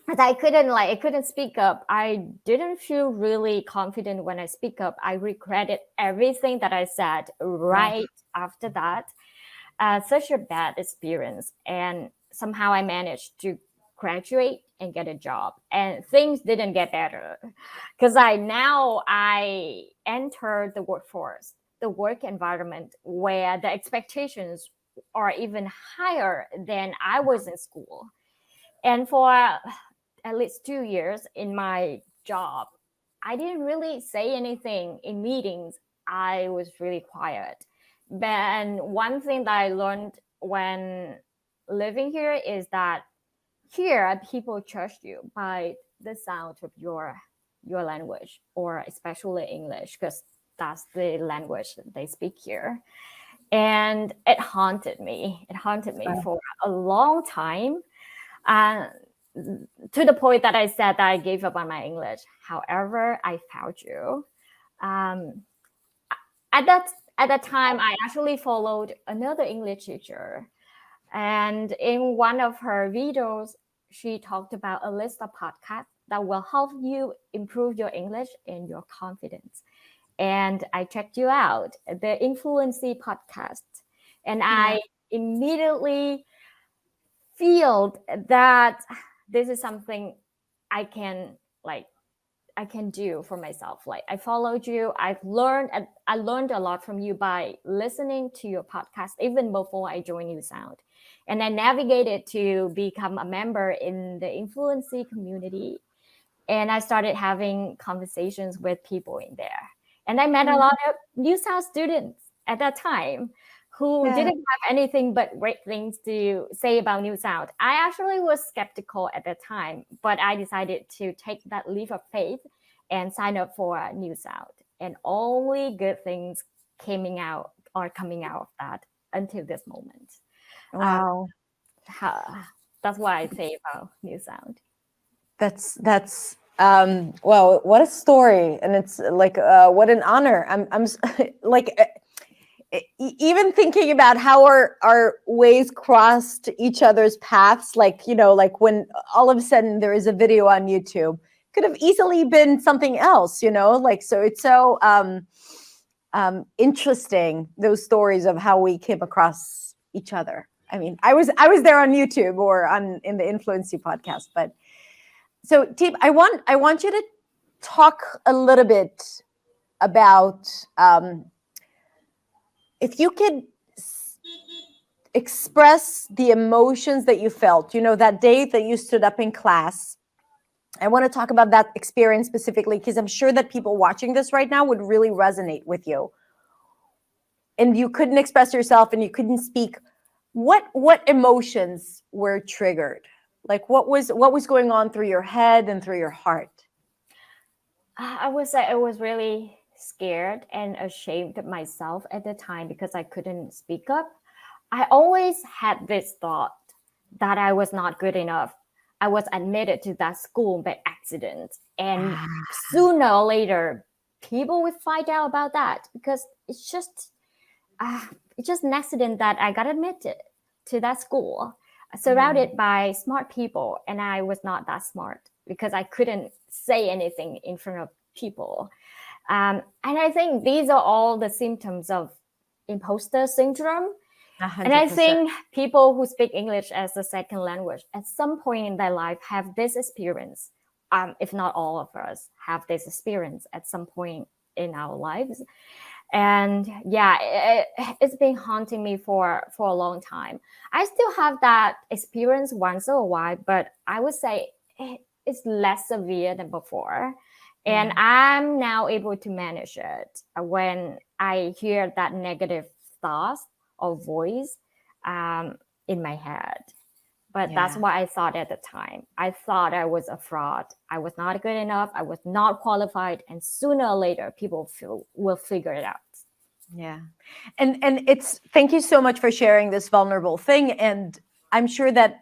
S7: But I couldn't speak up. I didn't feel really confident when I speak up. I regretted everything that I said right after that. Such a bad experience. And somehow I managed to graduate and get a job. And things didn't get better because I entered the workforce, the work environment where the expectations are even higher than I was in school. And for at least 2 years in my job, I didn't really say anything in meetings. I was really quiet. And one thing that I learned when living here is that here people trust you by the sound of your language, or especially English, because that's the language that they speak here. And it haunted me. It haunted me for a long time. To the point that I said that I gave up on my English. However, I found you. At that time, I actually followed another English teacher. And in one of her videos, she talked about a list of podcasts that will help you improve your English and your confidence. And I checked you out, the Influency podcast. And I immediately feel that this is something I can do for myself. Like, I followed you. I learned a lot from you by listening to your podcast, even before I joined New Sound. And I navigated to become a member in the Influency community. And I started having conversations with people in there. And I met a lot of New Sound students at that time who didn't have anything but great things to say about New Sound. I actually was skeptical at that time, but I decided to take that leap of faith and sign up for New Sound. And only good things coming out of that until this moment.
S1: Wow.
S7: That's what I say about New Sound.
S1: That's well, what a story. And it's like what an honor. I'm like even thinking about how our ways crossed each other's paths, like, like when all of a sudden there is a video on YouTube, could have easily been something else, like, so it's so interesting, those stories of how we came across each other. I mean, I was there on YouTube or in the Influency podcast. But so Tiep, I want you to talk a little bit about if you could express the emotions that you felt, that day that you stood up in class. I want to talk about that experience specifically because I'm sure that people watching this right now would really resonate with you. And you couldn't express yourself and you couldn't speak. What emotions were triggered? Like what was going on through your head and through your heart?
S7: I would say I was really scared and ashamed of myself at the time because I couldn't speak up. I always had this thought that I was not good enough. I was admitted to that school by accident. And sooner or later, people would find out about that because it's just an accident that I got admitted to that school, surrounded by smart people. And I was not that smart because I couldn't say anything in front of people. And I think these are all the symptoms of imposter syndrome.
S1: 100%.
S7: And I think people who speak English as a second language at some point in their life have this experience. If not all of us have this experience at some point in our lives. And it's been haunting me for a long time. I still have that experience once in a while, but I would say it's less severe than before. And I'm now able to manage it when I hear that negative thoughts or voice. in my head. But that's what I thought at the time. I thought I was a fraud. I was not good enough. I was not qualified. And sooner or later, people will figure it out.
S1: Yeah. And it's, thank you so much for sharing this vulnerable thing. And I'm sure that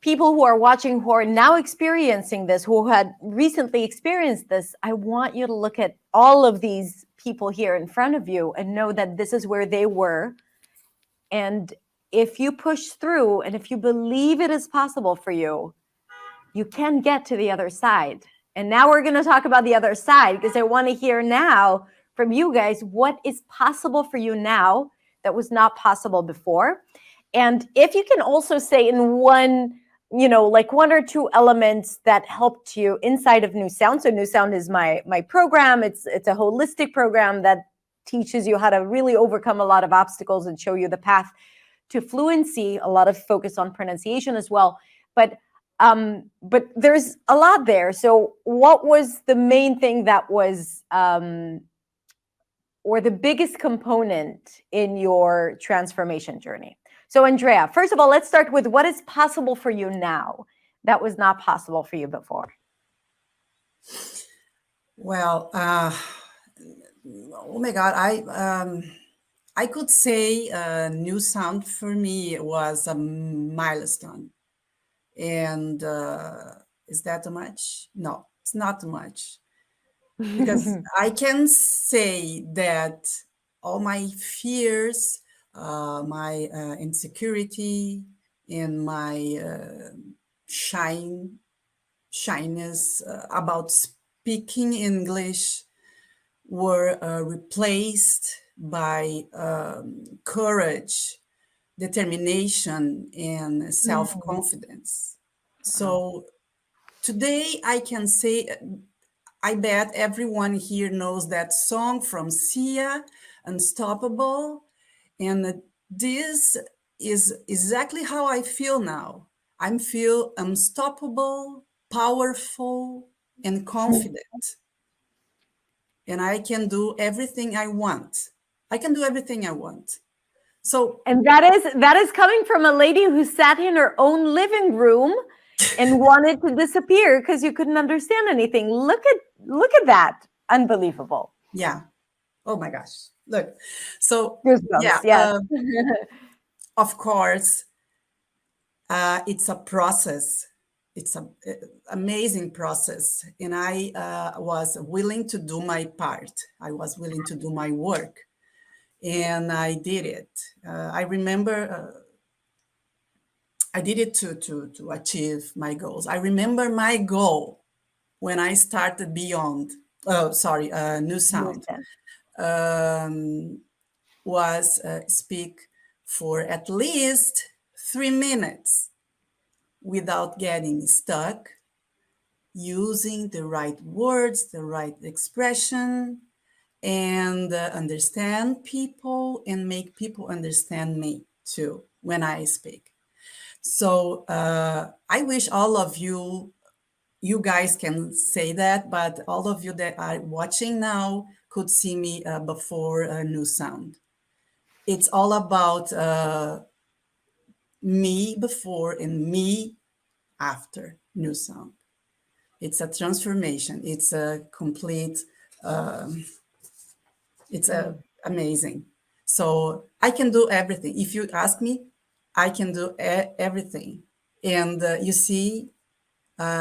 S1: people who are watching, who are now experiencing this, who had recently experienced this, I want you to look at all of these people here in front of you and know that this is where they were. And if you push through and if you believe it is possible for you, you can get to the other side. And now we're going to talk about the other side, because I want to hear now from you guys what is possible for you now that was not possible before. And if you can also say in one, like one or two elements that helped you inside of New Sound. So New Sound is my program. It's a holistic program that teaches you how to really overcome a lot of obstacles and show you the path to fluency, a lot of focus on pronunciation as well. But there's a lot there. So what was the main thing that was, or the biggest component in your transformation journey? So Andrea, first of all, let's start with what is possible for you now that was not possible for you before.
S2: Well, oh my God, I could say New Sound for me was a milestone. And is that too much? No, it's not too much. Because I can say that all my fears, my insecurity, and my shyness about speaking English were replaced by courage, determination, and self-confidence. So today I can say, I bet everyone here knows that song from Sia, Unstoppable. And this is exactly how I feel now. I feel unstoppable, powerful, and confident. And I can do everything I want. I can do everything I want. So,
S1: and that is coming from a lady who sat in her own living room and wanted to disappear because you couldn't understand anything. Look at that. Unbelievable.
S2: Yeah. Oh my gosh. Look. So
S1: Goosebumps,
S2: yeah. Of course, it's a process. It's an amazing process. And I was willing to do my part. I was willing to do my work. And I did it. I remember I did it to achieve my goals. I remember my goal when I started New Sound, was speak for at least 3 minutes without getting stuck, using the right words, the right expression, and understand people and make people understand me too when I speak. So I wish all of you guys can say that, but all of you that are watching now could see me before New Sound. It's all about me before and me after New Sound. It's a transformation. It's a complete, amazing. So I can do everything. If you ask me, I can do everything. And you see,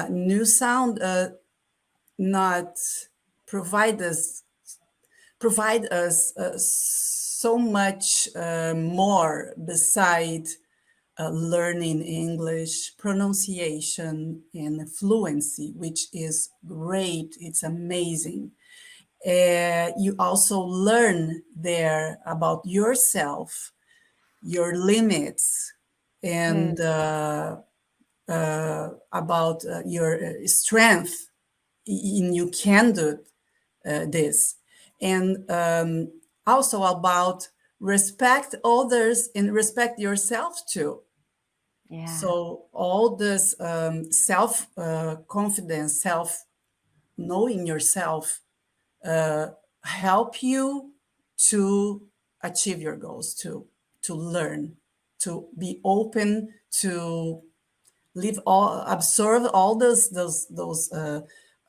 S2: New Sound not provide us so much more beside learning English, pronunciation, and fluency, which is great. It's amazing. You also learn there about yourself, your limits, and about your strength. You can do this. And also about respect others and respect yourself too. Yeah. So all this self-confidence, self-knowing yourself help you to achieve your goals, to learn to be open to observe all those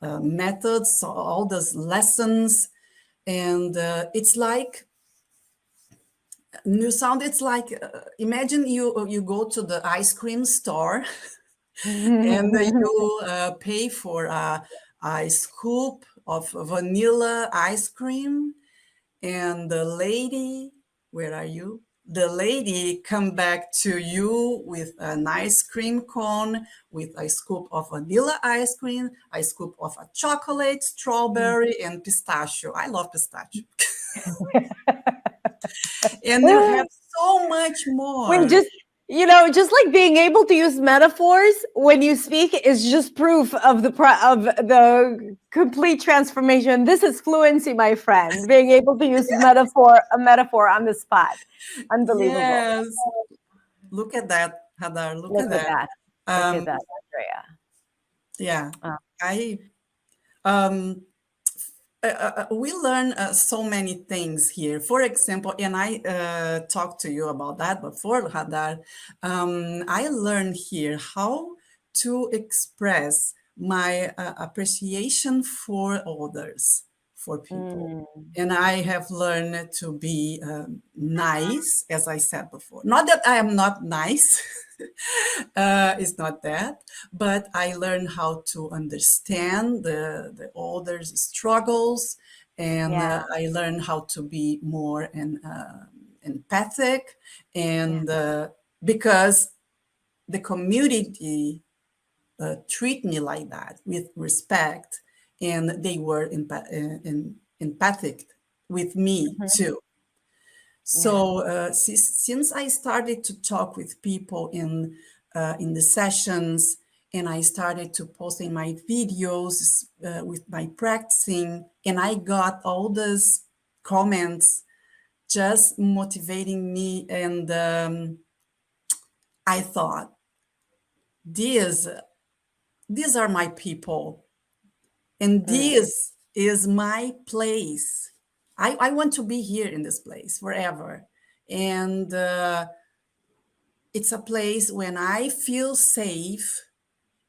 S2: methods, all those lessons. And it's like new sound. It's like imagine you go to the ice cream store and you pay for a scoop of vanilla ice cream, and the lady, where are you? The lady come back to you with an ice cream cone, with a scoop of vanilla ice cream, a scoop of a chocolate, strawberry, and pistachio. I love pistachio. And you have so much more.
S1: When just like being able to use metaphors when you speak is just proof of the complete transformation. This is fluency, my friend. Being able to use a metaphor on the spot. Unbelievable.
S2: Yes. Look at that, Hadar. Look at that.
S1: Look at that, Andrea.
S2: Yeah. We learn so many things here. For example, and I talked to you about that before, Hadar. I learned here how to express my appreciation for others, for people. And I have learned to be nice, as I said before. Not that I am not nice. It's not that, but I learned how to understand the others' struggles, and I learned how to be more empathic, and because the community treat me like that, with respect, and they were empathic with me too. So since I started to talk with people in the sessions, and I started to post in my videos with my practicing, and I got all those comments just motivating me, and I thought, these are my people, and this is my place. I want to be here in this place forever. And it's a place when I feel safe,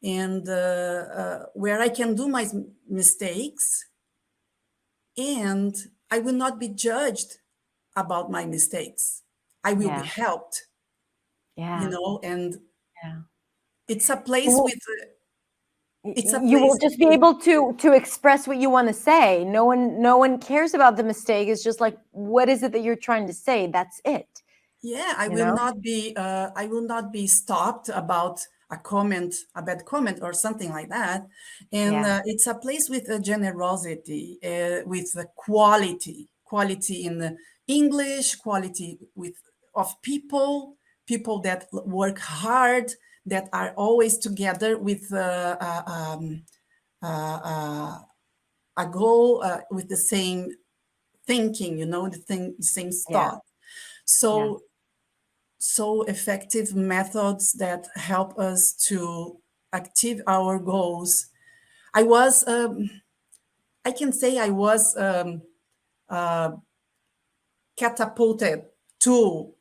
S2: and where I can do my mistakes, and I will not be judged about my mistakes. I will be helped, and it's a place with...
S1: You will just be able to express what you want to say. No one cares about the mistake. It's just like, what is it that you're trying to say? That's it.
S2: Yeah, I will not be stopped about a bad comment or something like that. And it's a place with a generosity, with the quality in the English, quality of people that work hard, that are always together with a goal, with the same thinking, the same thought. So effective methods that help us to achieve our goals. I can say I was catapulted to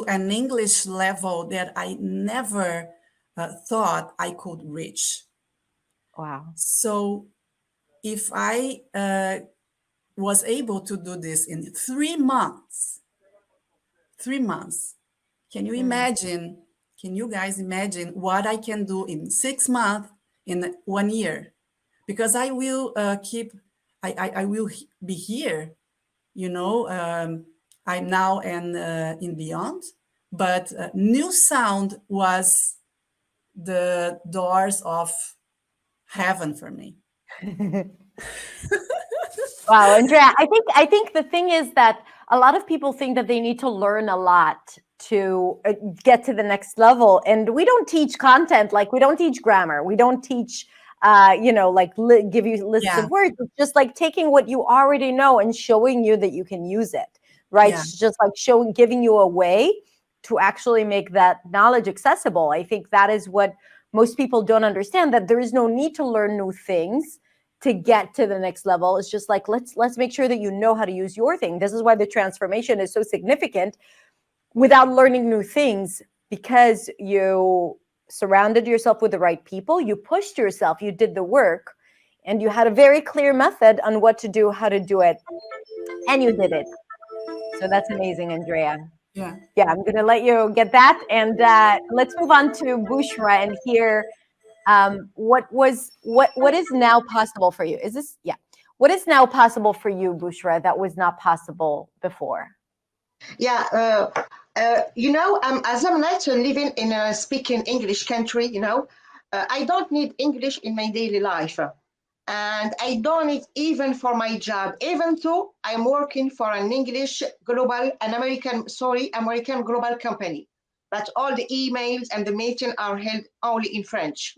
S2: an English level that I never thought I could reach.
S1: Wow.
S2: So if I was able to do this in 3 months, can you imagine? Can you guys imagine what I can do in 6 months, in 1 year? Because I will I will be here, I'm now and in beyond. But New Sound was the doors of heaven for me.
S1: Wow, Andrea, I think the thing is that a lot of people think that they need to learn a lot to get to the next level, and we don't teach content, like we don't teach grammar, we don't teach give you lists of words. It's just like taking what you already know and showing you that you can use it, right? It's just like giving you a way to actually make that knowledge accessible. I think that is what most people don't understand, that there is no need to learn new things to get to the next level. It's just like, let's make sure that you know how to use your thing. This is why the transformation is so significant, without learning new things, because you surrounded yourself with the right people, you pushed yourself, you did the work, and you had a very clear method on what to do, how to do it, and you did it. So that's amazing, Andrea.
S2: Yeah.
S1: Yeah, I'm going to let you get that. And let's move on to Bushra and hear what is now possible for you. Is this, yeah. What is now possible for you, Bushra, that was not possible before?
S4: Yeah, as I'm not living in a speaking English country, I don't need English in my daily life. And I don't need even for my job, even though I'm working for an American global company. But all the emails and the meetings are held only in French,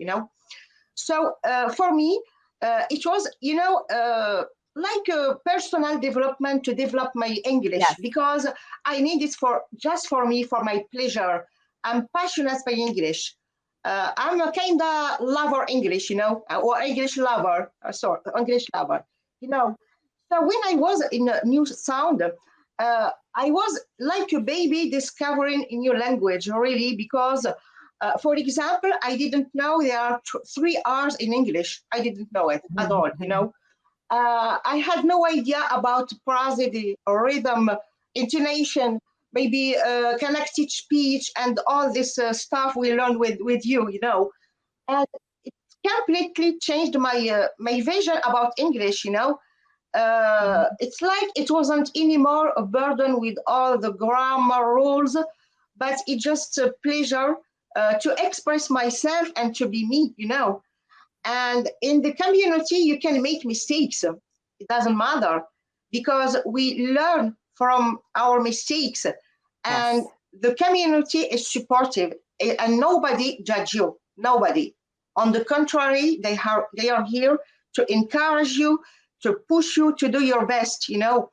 S4: So for me, it was, like a personal development to develop my English,
S1: Yes.
S4: because I need it just for me, for my pleasure. I'm passionate by English. I'm a kind of lover English, or English lover, English lover, So when I was in a new sound, I was like a baby discovering a new language, really, because for example, I didn't know there are 3 R's in English. I didn't know it at all, I had no idea about prosody, rhythm, intonation, maybe connected speech, and all this stuff we learned with you, And it completely changed my vision about English, It's like it wasn't anymore a burden with all the grammar rules, but it's just a pleasure to express myself and to be me, And in the community, you can make mistakes. It doesn't matter, because we learn from our mistakes, and
S1: Yes.
S4: the community is supportive, and nobody judge you. Nobody. On the contrary, they are here to encourage you, to push you to do your best.
S1: Yeah.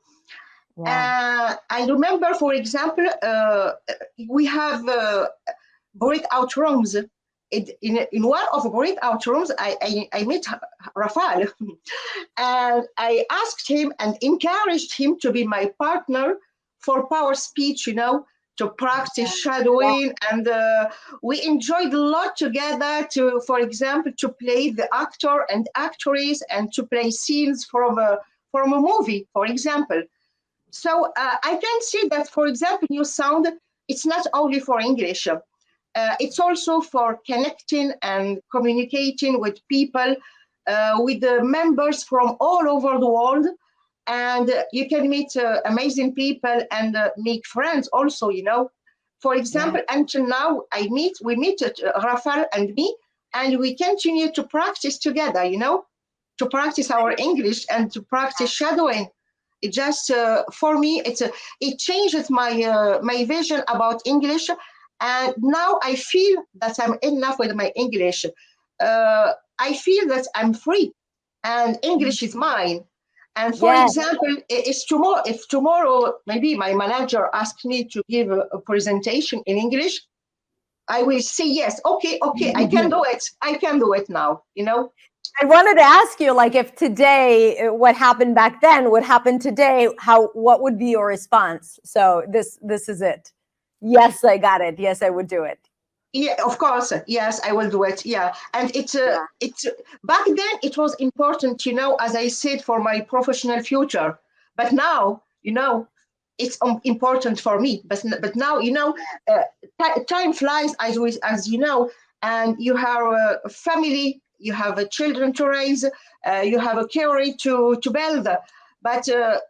S4: I remember, for example, we have breakout rooms. In one of the breakout rooms, I met Raphael, and I asked him and encouraged him to be my partner for power speech, to practice shadowing. And we enjoyed a lot together to, for example, to play the actor and actress and to play scenes from a movie, for example. So I can see that, for example, New Sound, it's not only for English. It's also for connecting and communicating with people, with the members from all over the world. And you can meet amazing people and make friends also, For example, until now, we meet Raphael and me, and we continue to practice together, to practice our English and to practice shadowing. It just, for me, it changes my vision about English. And now I feel that I'm enough with my English. I feel that I'm free, and English is mine. And for example, if tomorrow maybe my manager asks me to give a presentation in English, I will say yes. Okay, I can do it. I can do it now.
S1: I wanted to ask you, like, if today, what happened back then would happen today, what would be your response? So this is it. Yes, I got it. Yes, I would do it.
S4: Yeah, of course. Yes, I will do it. Yeah. And it's back then it was important, as I said, for my professional future. But now, it's important for me. But now, time flies, as you know, and you have a family, you have children to raise, you have a career to build. But at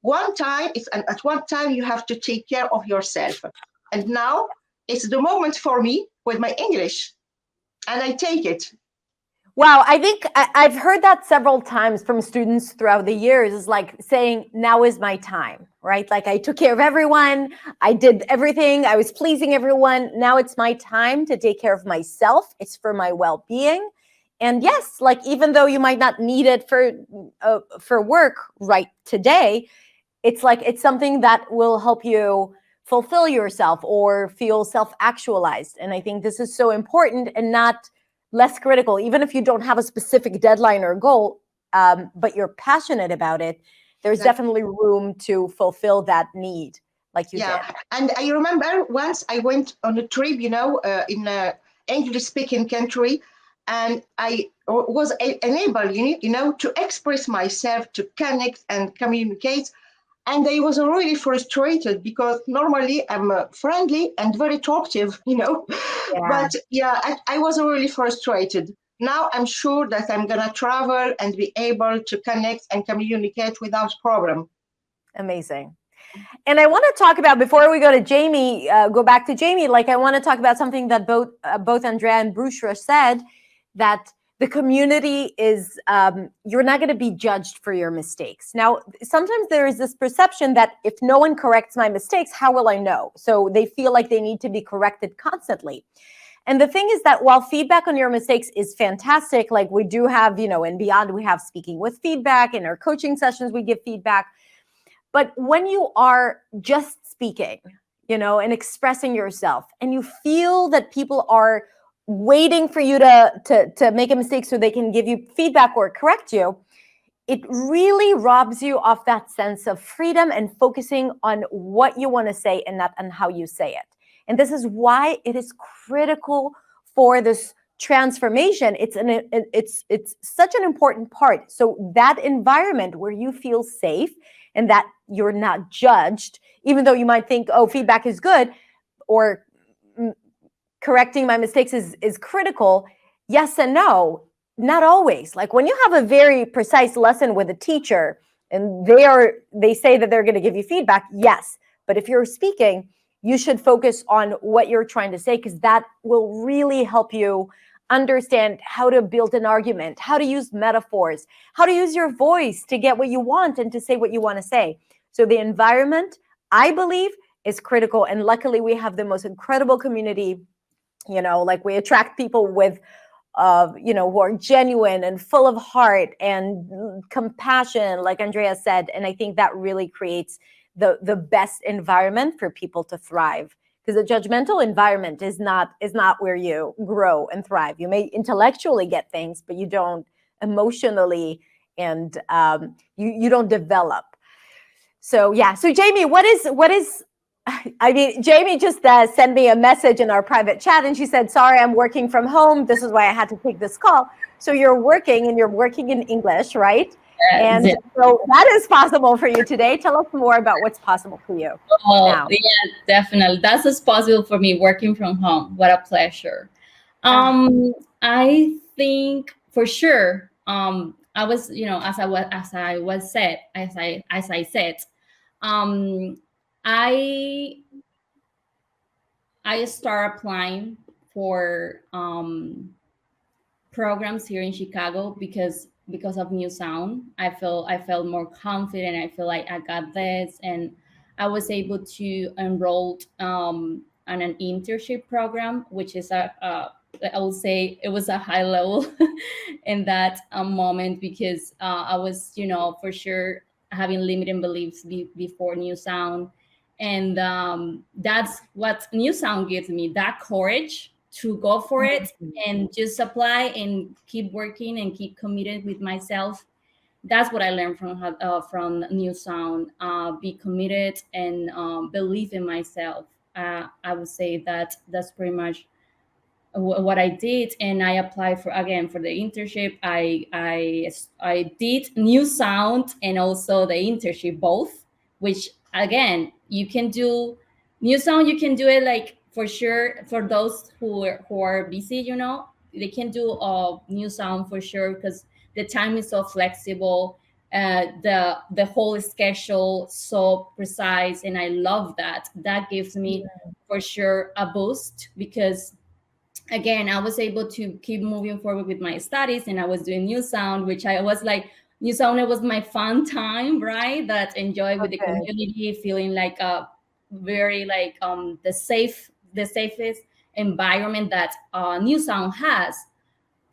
S4: one time you have to take care of yourself. And now it's the moment for me with my English, and I take it.
S1: Wow, I think I've heard that several times from students throughout the years, is like saying, now is my time, right? Like, I took care of everyone, I did everything, I was pleasing everyone. Now it's my time to take care of myself. It's for my well-being. And yes, like, even though you might not need it for work right today, it's like, it's something that will help you fulfill yourself or feel self-actualized. And I think this is so important, and not less critical. Even if you don't have a specific deadline or goal, but you're passionate about it, there's definitely room to fulfill that need. like you did.
S4: And I remember once I went on a trip, in a English-speaking country, and I was unable, to express myself, to connect and communicate. And I was really frustrated because normally I'm friendly and very talkative, But I was really frustrated. Now I'm sure that I'm going to travel and be able to connect and communicate without problem.
S1: Amazing. And I want to talk about, before we go to Jeimy, go back to Jeimy, like I want to talk about something that both Andrea and Bushra said, that the community is, you're not going to be judged for your mistakes. Now, sometimes there is this perception that if no one corrects my mistakes, how will I know? So they feel like they need to be corrected constantly. And the thing is that while feedback on your mistakes is fantastic, like we do have, and beyond, we have speaking with feedback. In our coaching sessions, we give feedback. But when you are just speaking, and expressing yourself, and you feel that people are waiting for you to make a mistake so they can give you feedback or correct you, it really robs you of that sense of freedom and focusing on what you want to say and not on how you say it. And this is why it is critical for this transformation. It's such an important part. So that environment where you feel safe and that you're not judged, even though you might think, oh, feedback is good, or correcting my mistakes is critical. Yes and no, not always. Like when you have a very precise lesson with a teacher and they say that they're going to give you feedback, yes. But if you're speaking, you should focus on what you're trying to say, because that will really help you understand how to build an argument, how to use metaphors, how to use your voice to get what you want and to say what you want to say. So the environment, I believe, is critical. And luckily, we have the most incredible community. Like we attract people with, who are genuine and full of heart and compassion, like Andrea said. And I think that really creates the best environment for people to thrive. Because a judgmental environment is not where you grow and thrive. You may intellectually get things, but you don't emotionally, and you don't develop. So yeah. So Jeimy, what is? I mean, Jeimy just sent me a message in our private chat, and she said, "Sorry, I'm working from home. This is why I had to take this call." So you're working in English, right? And so that is possible for you today. Tell us more about what's possible for you now.
S3: Yeah, definitely. That's what's possible for me, working from home. What a pleasure. I think for sure. I was, as I said, I start applying for programs here in Chicago because of New Sound. I felt more confident. I feel like I got this, and I was able to enroll on an internship program, which is I would say it was a high level in that moment, because I was, for sure having limiting beliefs before New Sound. And that's what New Sound gives me, that courage to go for it and just apply and keep working and keep committed with myself. That's what I learned from New Sound. Be committed and believe in myself. I would say that that's pretty much what I did. And I applied for the internship. I did New Sound and also the internship both, which again, you can do New Sound. You can do it like, for sure, for those who are busy, they can do New Sound for sure, because the time is so flexible. The whole schedule so precise, and I love that. That gives me for sure a boost, because again, I was able to keep moving forward with my studies, and I was doing New Sound, which I was like, New Sound, it was my fun time, right? That enjoy with the community, feeling like a very like the safest environment that New Sound has,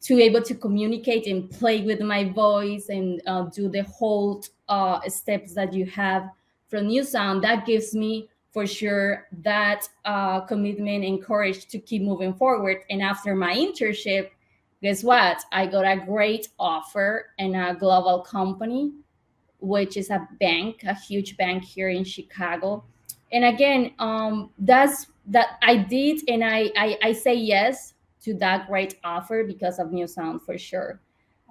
S3: to able to communicate and play with my voice and do the whole steps that you have from New Sound. That gives me for sure that commitment and courage to keep moving forward. And after my internship, guess what? I got a great offer in a global company, which is a bank, a huge bank here in Chicago. And again, that's that I did, and I say yes to that great offer because of New Sound, for sure.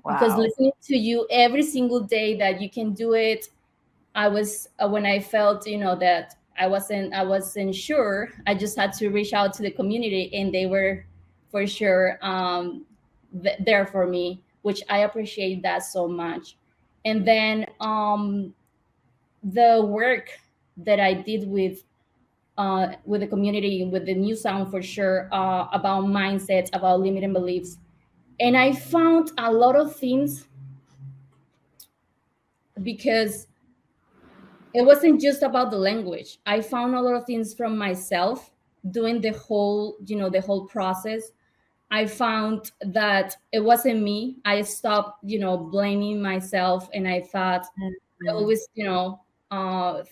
S3: Because
S1: Wow.
S3: listening to you every single day that you can do it, I was when I felt, that I wasn't sure. I just had to reach out to the community, and they were for sure there for me, which I appreciate that so much. And then the work that I did with the community, with the New Sound, for sure, about mindsets, about limiting beliefs, and I found a lot of things, because it wasn't just about the language. I found a lot of things from myself doing the whole process. I found that it wasn't me. I stopped, blaming myself, and I thought, I
S1: Mhm.
S3: always,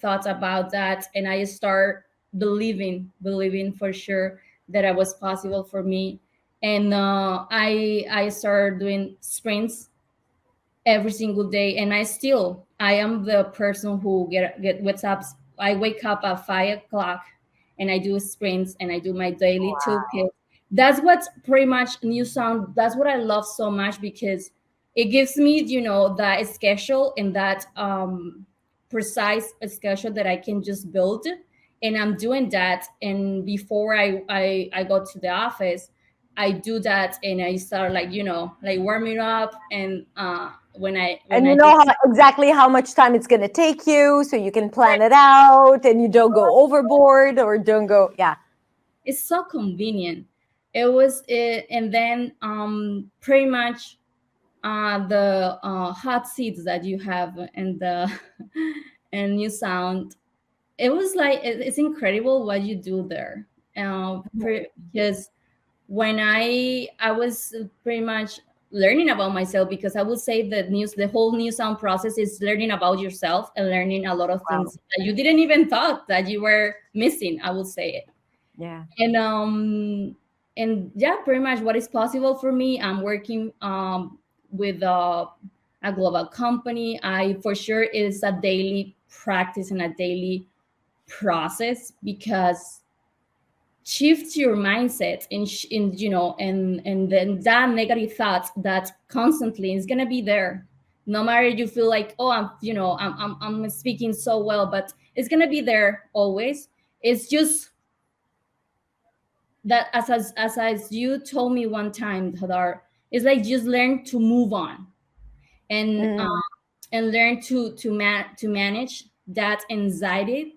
S3: thought about that, and I start believing for sure that it was possible for me, and I started doing sprints every single day, and I am the person who get WhatsApps. I wake up at 5 o'clock, and I do sprints, and I do my daily toolkit. That's what's pretty much New Sound. That's what I love so much, because it gives me, that schedule, and that precise schedule that I can just build, and I'm doing that. And before I go to the office, I do that, and I start, like, like warming up, and when
S1: And
S3: I
S1: you know
S3: just
S1: exactly how much time it's going to take you, so you can plan it out and you don't go overboard or don't go. Yeah.
S3: it's so convenient. It was it, and then pretty much the hot seats that you have in the and New Sound. It was like it's incredible what you do there, because when I was pretty much learning about myself, because I would say that the whole New Sound process is learning about yourself and learning a lot of
S1: Wow.
S3: things that you didn't even thought that you were missing, I would say it.
S1: Yeah.
S3: And yeah, pretty much what is possible for me. I'm working with a global company. I for sure is a daily practice and a daily process, because shift your mindset and then that negative thoughts that constantly is gonna be there, no matter you feel like, oh, I'm speaking so well, but it's gonna be there always. It's just that, as you told me one time, Hadar, it's like just learn to move on, and
S1: Mm.
S3: learn to manage that anxiety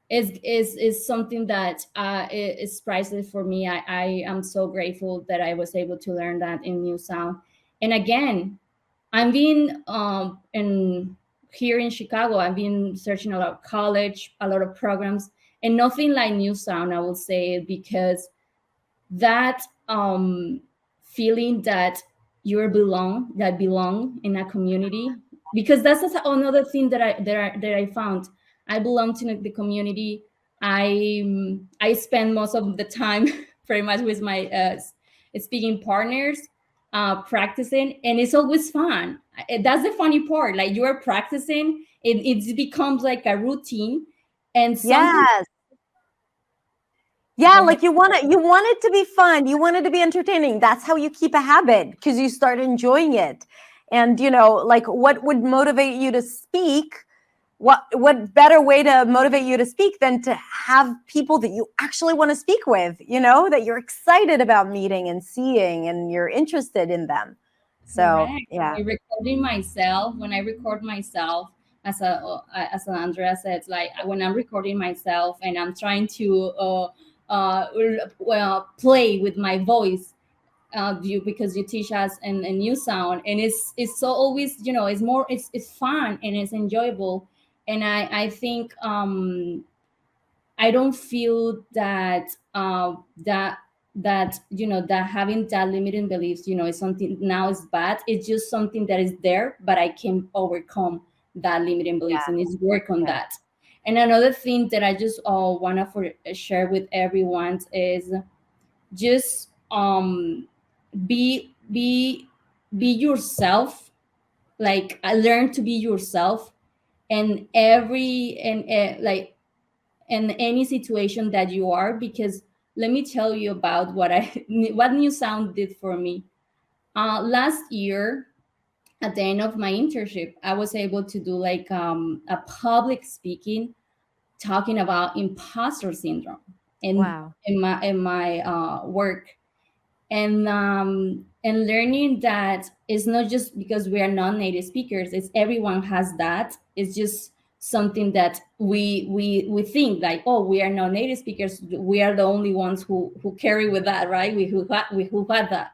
S3: is something that is priceless for me. I am so grateful that I was able to learn that in New Sound. And again, I'm being in here in Chicago. I've been searching a lot of college, a lot of programs, and nothing like New Sound, I will say, because that feeling that belong in a community, because that's another thing that I found. I belong to the community. I spend most of the time pretty much with my speaking partners, practicing, and it's always fun. That's the funny part, like you are practicing, it becomes like a routine, and something.
S1: Yes. Yeah,
S3: Go ahead.
S1: like you want it to be fun. You want it to be entertaining. That's how you keep a habit, because you start enjoying it. And like what would motivate you to speak? What better way to motivate you to speak than to have people that you actually want to speak with, that you're excited about meeting and seeing and you're interested in them. So,
S3: Correct.
S1: yeah.
S3: When I record myself, as Andrea said, like when I'm recording myself and I'm trying to play with my voice, because you teach us a New Sound, and it's so always, it's fun and it's enjoyable, and I think I don't feel that having that limiting beliefs, is something now is bad. It's just something that is there, but I can overcome that limiting beliefs,
S1: Yeah.
S3: and it's work on
S1: Yeah.
S3: that. And another thing that I just want to share with everyone is just be be be yourself. Like, learn to be yourself, and like in any situation that you are, because let me tell you about what what New Sound did for me. Last year, at the end of my internship, I was able to do like a public speaking, talking about imposter syndrome in
S1: Wow.
S3: my work, and learning that it's not just because we are non-native speakers, it's everyone has that. It's just something that we think like, oh, we are non-native speakers, we are the only ones who carry with that, right? We who had that.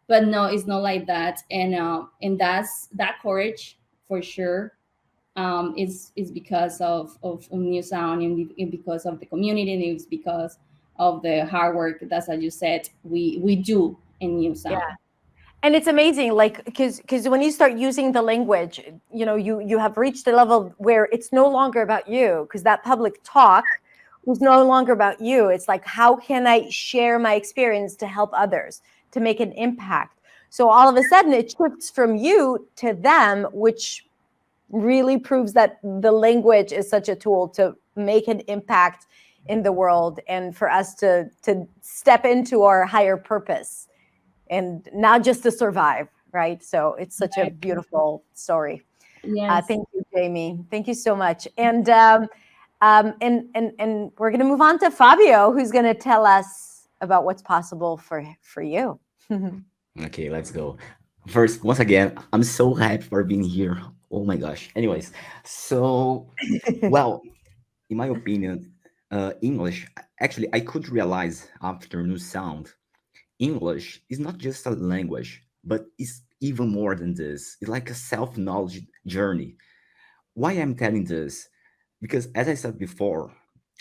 S3: But no, it's not like that. And that's that courage for sure. Is because of New Sound, and because of the community, and it's because of the hard work that's, as you said, we do in New Sound.
S1: Yeah. And it's amazing, like, because when you start using the language, you have reached a level where it's no longer about you, because that public talk was no longer about you. It's like, how can I share my experience to help others, to make an impact? So all of a sudden it shifts from you to them, which really proves that the language is such a tool to make an impact in the world, and for us to step into our higher purpose, and not just to survive, right? So it's such a beautiful story.
S3: Yes.
S1: Thank you, Jeimy. Thank you so much. And we're going to move on to Fabio, who's going to tell us about what's possible for you.
S5: Okay, let's go. First, once again, I'm so happy for being here. Oh my gosh. Anyways, so, well, in my opinion, English, actually, I could realize after New Sound, English is not just a language, but it's even more than this. It's like a self-knowledge journey. Why I'm telling this? Because as I said before,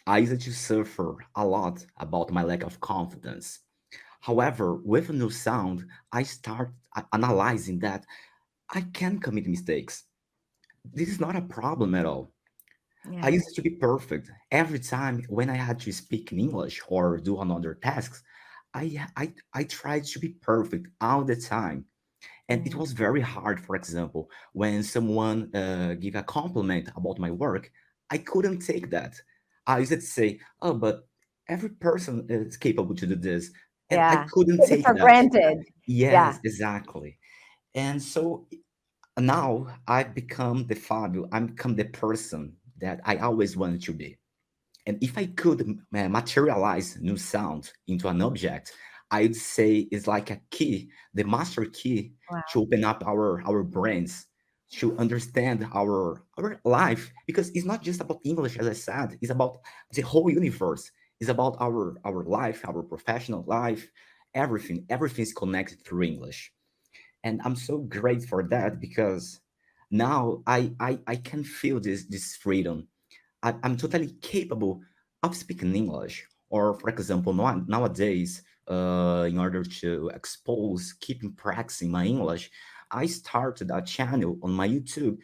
S5: I used to suffer a lot about my lack of confidence. However, with a New Sound, I start analyzing that I can commit mistakes. This is not a problem at all. I
S1: Yeah.
S5: used to be perfect every time when I had to speak in English or do another tasks. I tried to be perfect all the time, and it was very hard. For example, when someone give a compliment about my work, I couldn't take that. I used to say, "Oh, but every person is capable to do this," and I
S1: Yeah.
S5: couldn't
S1: Take it
S5: take
S1: for
S5: that.
S1: granted. Yeah.
S5: Yes, exactly. And so now I've become the Fabio. I'm become the person that I always wanted to be. And if I could materialize New Sound into an object, I'd say it's like a key, the master key
S1: Wow.
S5: to open up our brains, to understand our life. Because it's not just about English, as I said, it's about the whole universe. It's about our life, our professional life, everything. Everything is connected through English. And I'm so great for that because now I can feel this freedom. I'm totally capable of speaking English. Or, for example, nowadays, in order to expose, keeping practicing my English, I started a channel on my YouTube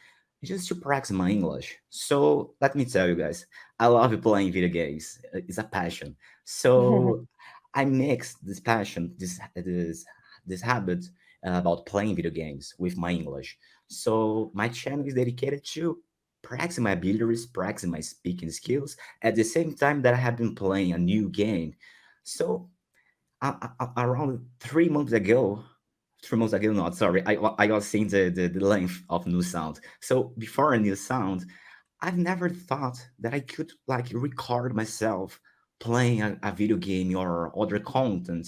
S5: just to practice my English. So let me tell you guys, I love playing video games. It's a passion. So I mix this passion, this habit about playing video games with my English. So my channel is dedicated to practicing my abilities, practicing my speaking skills at the same time that I have been playing a new game. So around 3 months ago, 3 months ago, not sorry, I was seeing the length of New Sound. So before a New Sound, I've never thought that I could like record myself playing a video game or other content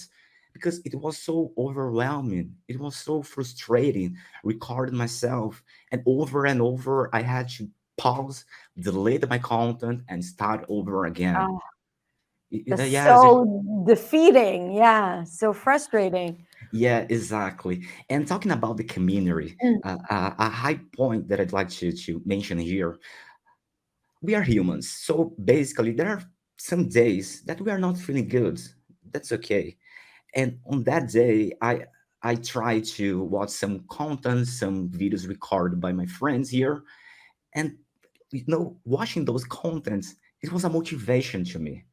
S5: because it was so overwhelming. It was so frustrating recording myself and over I had to pause, delete my content and start over again.
S1: Oh, that's
S5: Yes,
S1: so defeating. Yeah. So frustrating.
S5: yeah, exactly. And talking about the community, a high point that I'd like to mention here, we are humans. So basically, there are some days that we are not feeling good. That's okay. And on that day, I try to watch some content, some videos recorded by my friends here, and watching those contents, it was a motivation to me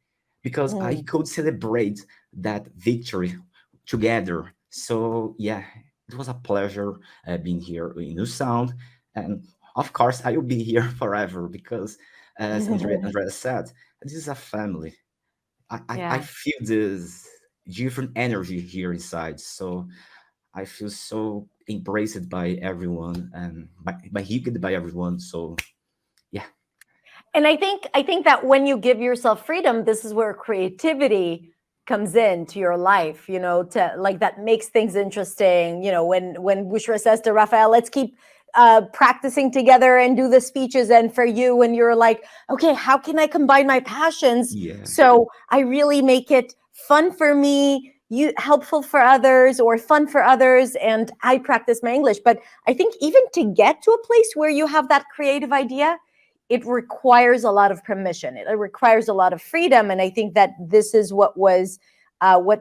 S5: because I could celebrate that victory together. So yeah, it was a pleasure being here in New Sound, and of course I will be here forever because, as Andrea said, this is a family. I
S1: Yeah.
S5: feel this different energy here inside. So I feel so embraced by everyone and by huged by everyone. So yeah.
S1: And I think that when you give yourself freedom, this is where creativity comes into your life, to like that makes things interesting. When Bushra says to Raphael, let's keep practicing together and do the speeches, and for you, when you're like, okay, how can I combine my passions
S5: Yeah.
S1: so I really make it fun for me, you helpful for others, or fun for others, and I practice my English. But I think even to get to a place where you have that creative idea, it requires a lot of permission. It requires a lot of freedom. And I think that this is what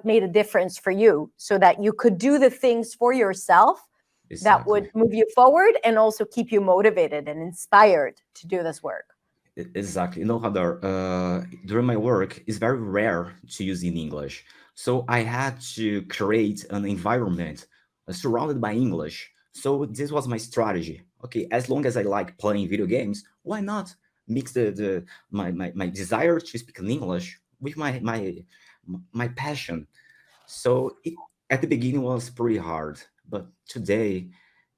S1: made a difference for you, so that you could do the things for yourself that would
S5: Exactly.
S1: move you forward and also keep you motivated and inspired to do this work.
S5: Exactly. Hadar, during my work, it's very rare to use in English. So I had to create an environment surrounded by English. So this was my strategy. Okay, as long as I like playing video games, why not mix my desire to speak in English with my passion? So at the beginning was pretty hard, but today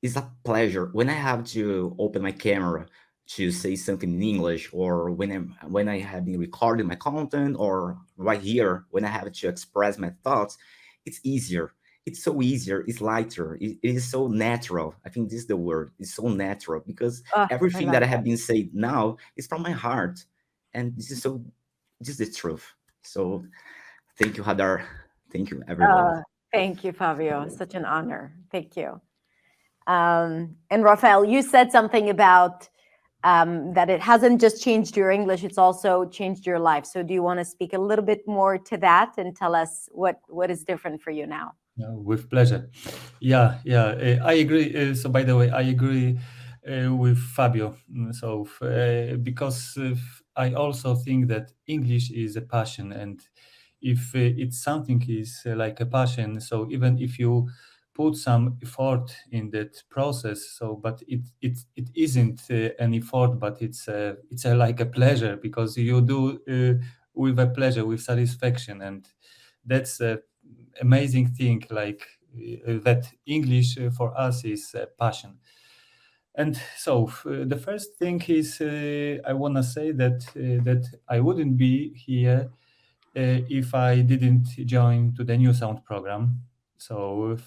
S5: it's a pleasure when I have to open my camera to say something in English, or when I have been recording my content, or right here when I have to express my thoughts. It's easier. It's so easier. It's lighter. It is so natural. I think this is the word. It's so natural because
S1: Oh, I
S5: everything
S1: love
S5: that I have
S1: that.
S5: been saying now is from my heart, and this is the truth. So thank you, Hadar. Thank you, everyone.
S1: Thank you, Fabio. Such an honor. Thank you. And Raphael, you said something about that it hasn't just changed your English, it's also changed your life. So do you want to speak a little bit more to that and tell us what is different for you now?
S6: With pleasure. Yeah, I agree. So, by the way, I agree with Fabio. So, because I also think that English is a passion, and if it's something is like a passion, so even if you put some effort in that process, so but it isn't an effort, but it's like a pleasure because you do with a pleasure, with satisfaction, and that's a amazing thing like that English for us is passion. And so the first thing is I want to say that I wouldn't be here if I didn't join to the New Sound program. So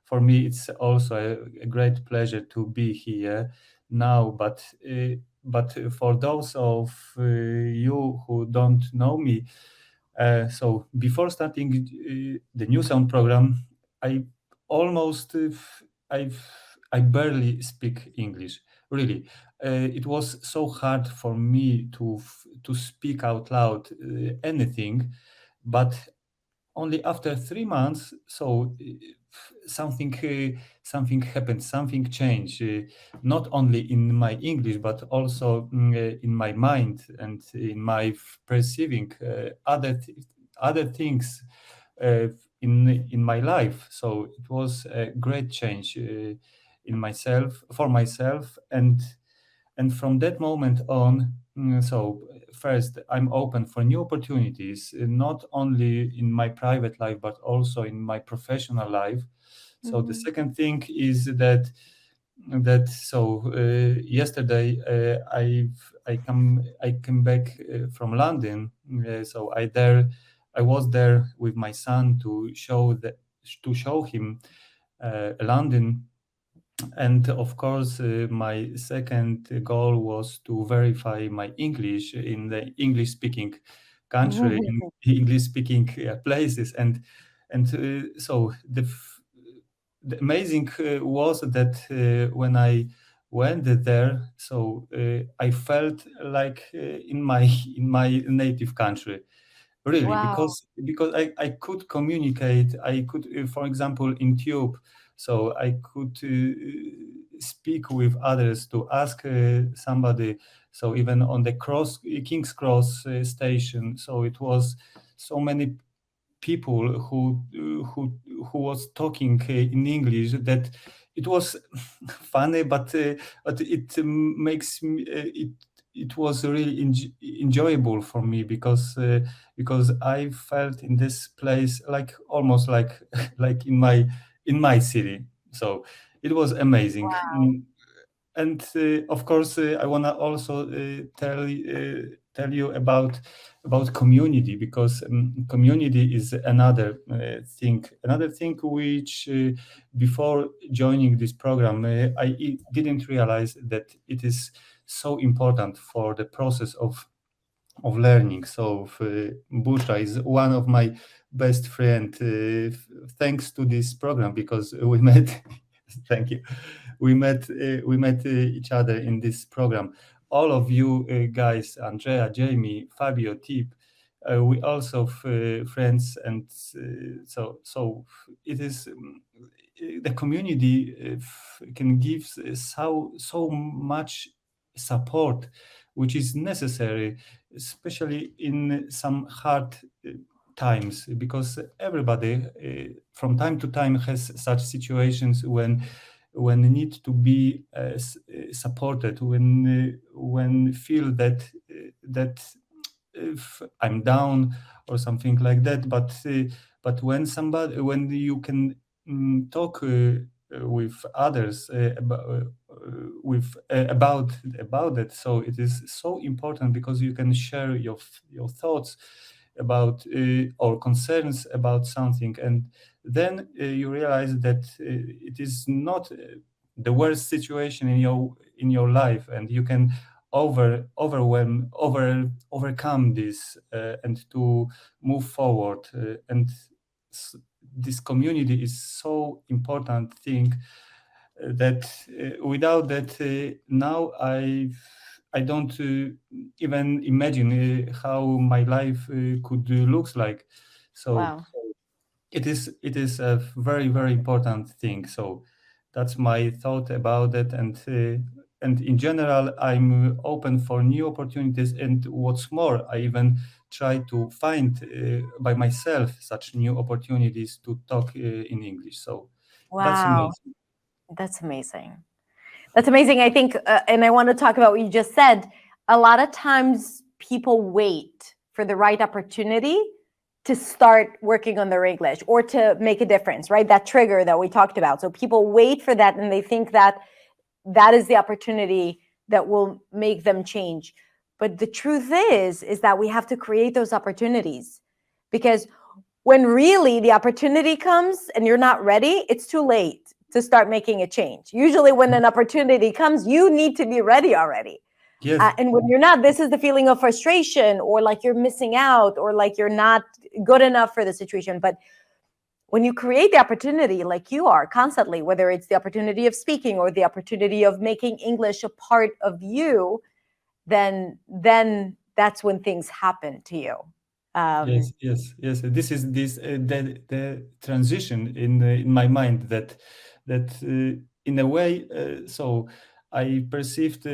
S6: for me it's also a great pleasure to be here now, but for those of you who don't know me, so before starting the New Sound program, I almost I've I barely speak English. Really, it was so hard for me to speak out loud anything, but only after 3 months, so something happened, something changed, not only in my English but also in my mind and in my perceiving other things uh, in my life. So it was a great change in myself for myself, and from that moment on, so first, I'm open for new opportunities, not only in my private life, but also in my professional life. So the second thing is that yesterday I came back from London. So I was there with my son to show him London, and of course, my second goal was to verify my English in the English-speaking country, in English-speaking places, and so the amazing was that when I went there, so I felt like in my native country, really,
S1: Wow.
S6: because I could communicate. I could, for example, in Tiep, so I could speak with others to ask somebody. So even on the King's Cross station, so it was so many people who was talking in English that it was funny, but it makes me it was really enjoyable for me because I felt in this place like almost like like in my city. So it was amazing. And of course, I want to also tell you about community, because community is another thing which before joining this program I didn't realize that it is so important for the process of learning. So Bushra is one of my best friend thanks to this program, because we met thank you, we met each other in this program. All of you guys, Andrea, Jeimy, Fabio, Tiep, we also friends, and so it is the community can give so much support which is necessary, especially in some hard times, because everybody from time to time has such situations when need to be supported, when feel that if I'm down or something like that, but when you can talk with others about that, so it is so important, because you can share your thoughts about or concerns about something, and then you realize that it is not the worst situation in your life, and you can overcome this and to move forward, and this community is so important thing that without that now I don't even imagine how my life could looks like. So
S1: Wow.
S6: it is a very, very important thing. So that's my thought about it, and in general I'm open for new opportunities, and what's more, I even try to find by myself such new opportunities to talk in English. So that's
S1: Wow.
S6: amazing.
S1: That's amazing. That's amazing. I think, and I want to talk about what you just said. A lot of times people wait for the right opportunity to start working on their English or to make a difference, right? That trigger that we talked about. So people wait for that, and they think that that is the opportunity that will make them change. But the truth is that we have to create those opportunities, because when really the opportunity comes and you're not ready, it's too late to start making a change. Usually when an opportunity comes, you need to be ready already.
S6: Yes.
S1: And when you're not, this is the feeling of frustration, or like you're missing out, or like you're not good enough for the situation. But when you create the opportunity, like you are constantly, whether it's the opportunity of speaking or the opportunity of making English a part of you, then that's when things happen to you.
S6: Yes. This is the transition in my mind that in a way. So I perceived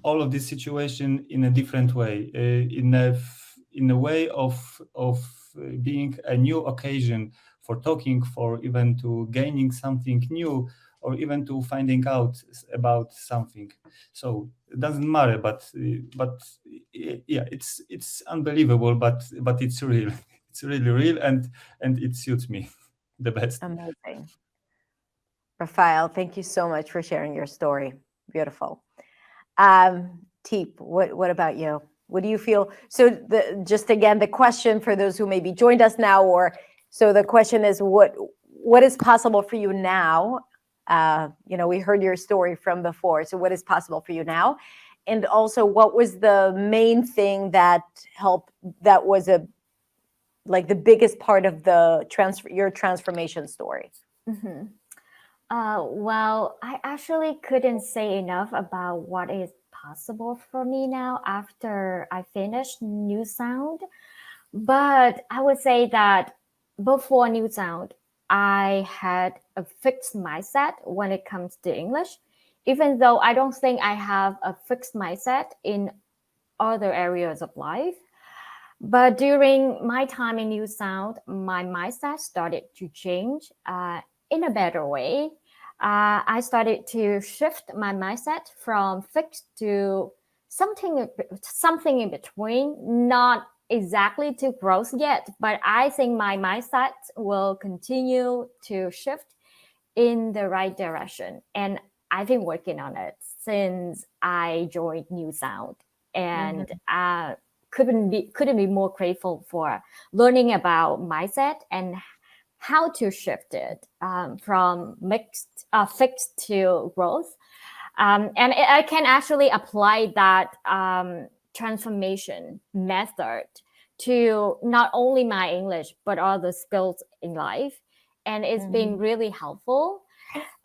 S6: all of this situation in a different way, in a way of being a new occasion for talking, for even to gaining something new, or even to finding out about something. So it doesn't matter, but yeah, it's unbelievable, but it's real. It's really real, and it suits me the best.
S1: Amazing. Raphael, thank you so much for sharing your story. Beautiful. Tiep, what about you? What do you feel? So just again, the question for those who maybe joined us now, or so the question is, what is possible for you now? We heard your story from before. So what is possible for you now? And also, what was the main thing that helped, that was like the biggest part of your transformation story?
S7: Mm-hmm. Well, I actually couldn't say enough about what is possible for me now after I finished New Sound. But I would say that before New Sound, I had a fixed mindset when it comes to English, even though I don't think I have a fixed mindset in other areas of life. But during my time in New Sound, my mindset started to change in a better way. I started to shift my mindset from fixed to something in between, not exactly to growth yet, but I think my mindset will continue to shift in the right direction. And I've been working on it since I joined New Sound, and couldn't be more grateful for learning about mindset and how to shift it from fixed to growth. And I can actually apply that transformation method to not only my English, but all the skills in life. And it's been really helpful.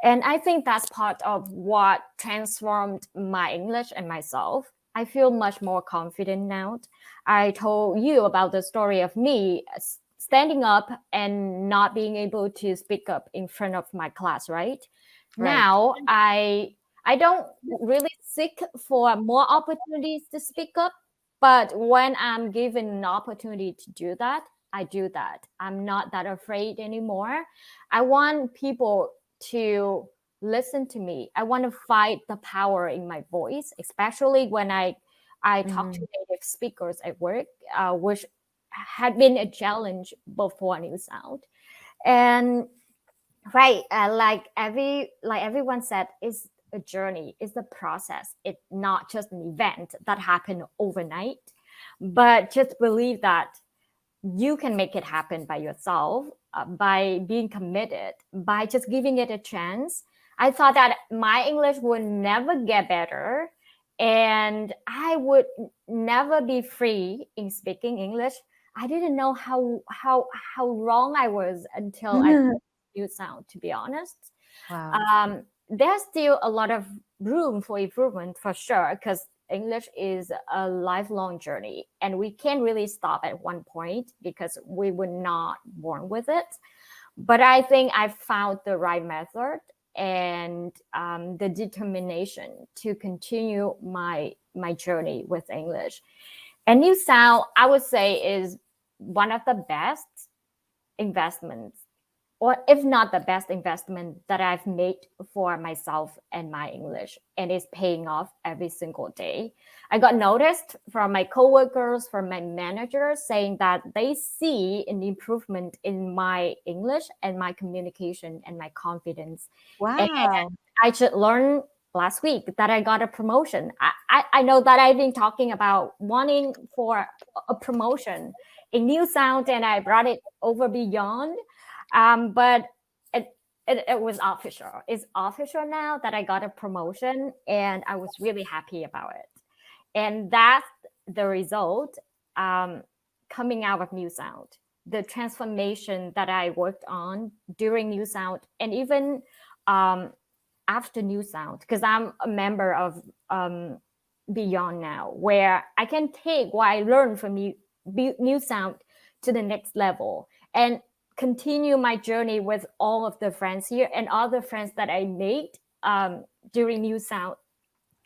S7: And I think that's part of what transformed my English and myself. I feel much more confident now. I told you about the story of me standing up and not being able to speak up in front of my class, right? Now I don't really seek for more opportunities to speak up, but when I'm given an opportunity to do that, I do that. I'm not that afraid anymore. I want people to listen to me. I want to fight the power in my voice, especially when I talk to native speakers at work, which had been a challenge before New Sound. And right, like everyone said, it's a journey, it's a process. It's not just an event that happened overnight, but just believe that you can make it happen by yourself, by being committed, by just giving it a chance. I thought that my English would never get better and I would never be free in speaking English. I didn't know how wrong I was until I New Sound, to be honest.
S1: Wow.
S7: There's still a lot of room for improvement for sure, because English is a lifelong journey and we can't really stop at one point because we were not born with it. But I think I found the right method and the determination to continue my journey with English. And New Sound, I would say, is one of the best investments, or if not the best investment that I've made for myself and my English. And it's paying off every single day. I got noticed from my coworkers, from my managers, saying that they see an improvement in my English and my communication and my confidence.
S1: Wow.
S7: And I just learned last week that I got a promotion. I know that I've been talking about wanting for a promotion in New Sound, and I brought it over beyond. But it was official. It's official now that I got a promotion, and I was really happy about it. And that's the result coming out of New Sound. The transformation that I worked on during New Sound, and even after New Sound, because I'm a member of Beyond now, where I can take what I learned from New Sound to the next level and continue my journey with all of the friends here and all the friends that I made during New Sound.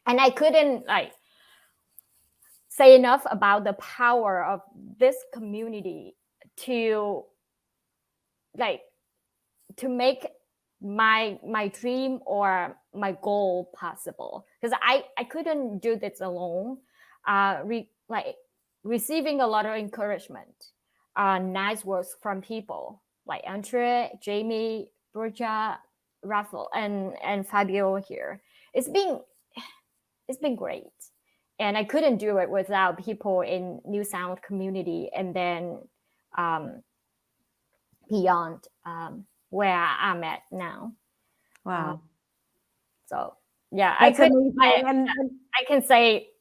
S7: And I couldn't say enough about the power of this community to make my dream or my goal possible, because I couldn't do this alone. Receiving a lot of encouragement, nice words from people like Andrea, Jeimy, Bushra, Raphael, and Fabio here. It's been great, and I couldn't do it without people in New Sound community, and then beyond where I'm at now.
S1: Wow.
S7: So yeah,
S1: That's amazing.
S7: I can say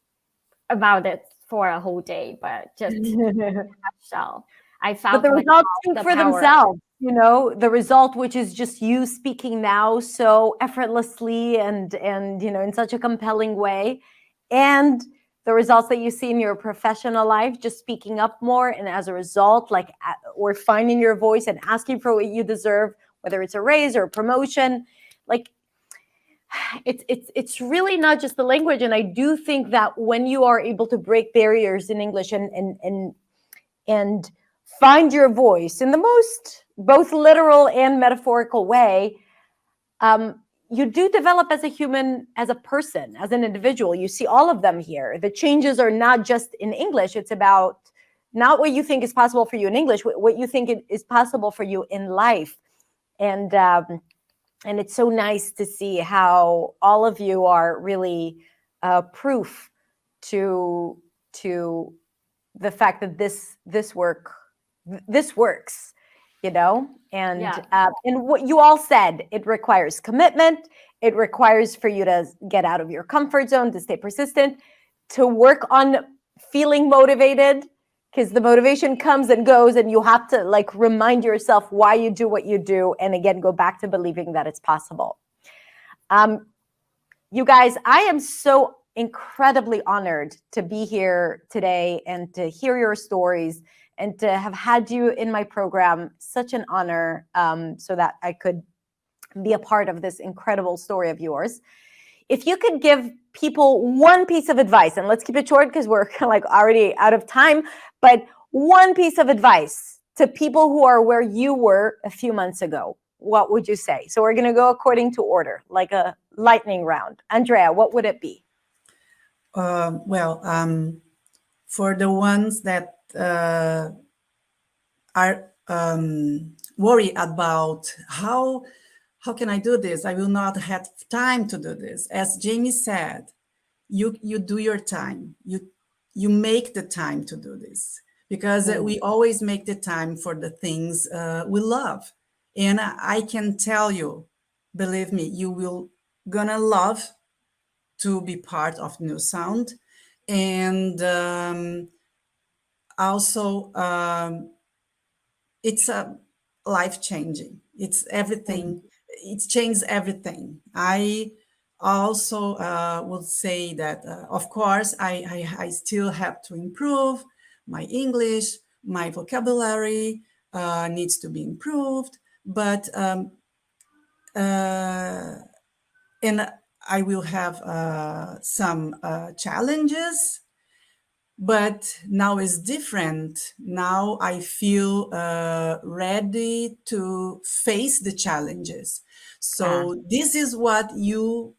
S7: about it for a whole day, but just nutshell, I found
S1: but the results speak for
S7: power.
S1: themselves. You know, the result, which is just you speaking now so effortlessly and in such a compelling way, and the results that you see in your professional life, just speaking up more, and as a result, or finding your voice and asking for what you deserve, whether it's a raise or a promotion, it's really not just the language. And I do think that when you are able to break barriers in English and find your voice in the most both literal and metaphorical way, you do develop as a human, as a person, as an individual. You see all of them here. The changes are not just in English. It's about not what you think is possible for you in English, what you think is possible for you in life. And it's so nice to see how all of you are really proof to the fact that this works, you know. And and what you all said, it requires commitment. It requires for you to get out of your comfort zone, to stay persistent, to work on feeling motivated, because the motivation comes and goes, and you have to like remind yourself why you do what you do, and again go back to believing that it's possible. You guys, I am so incredibly honored to be here today and to hear your stories and to have had you in my program. Such an honor, so that I could be a part of this incredible story of yours. If you could give people one piece of advice, and let's keep it short because we're kind of like already out of time, but one piece of advice to people who are where you were a few months ago, what would you say? So we're going to go according to order, like a lightning round. Andrea, what would it be?
S2: For the ones that are worried about how can I do this? I will not have time to do this. As Jeimy said, you do your time. You make the time to do this, because we always make the time for the things we love. And I can tell you, believe me, you will gonna love to be part of New Sound. And also it's a life-changing. It's everything. It changes everything. I also would say that, of course, I still have to improve my English, my vocabulary needs to be improved, but and I will have some challenges, but now is different. Now I feel ready to face the challenges. So this is what you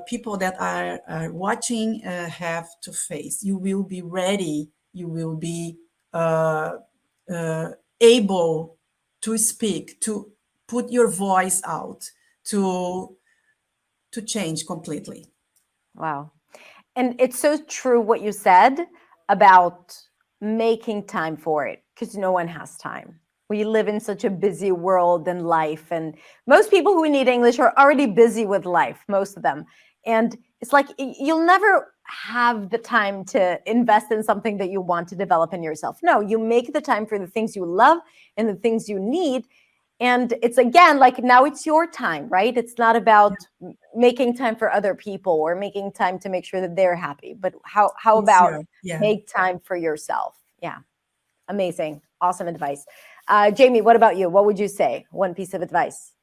S2: people that are watching have to face. You will be ready. You will be able to speak, to put your voice out, to change completely.
S1: Wow. And it's so true what you said about making time for it, because no one has time. We live in such a busy world and life, and most people who need English are already busy with life, most of them. And it's like you'll never have the time to invest in something that you want to develop in yourself. No, you make the time for the things you love and the things you need. And it's again, like now it's your time, right? It's not about making time for other people or making time to make sure that they're happy, but how about make time for yourself? Yeah. Amazing. Awesome advice. Jeimy, what about you? What would you say? One piece of advice.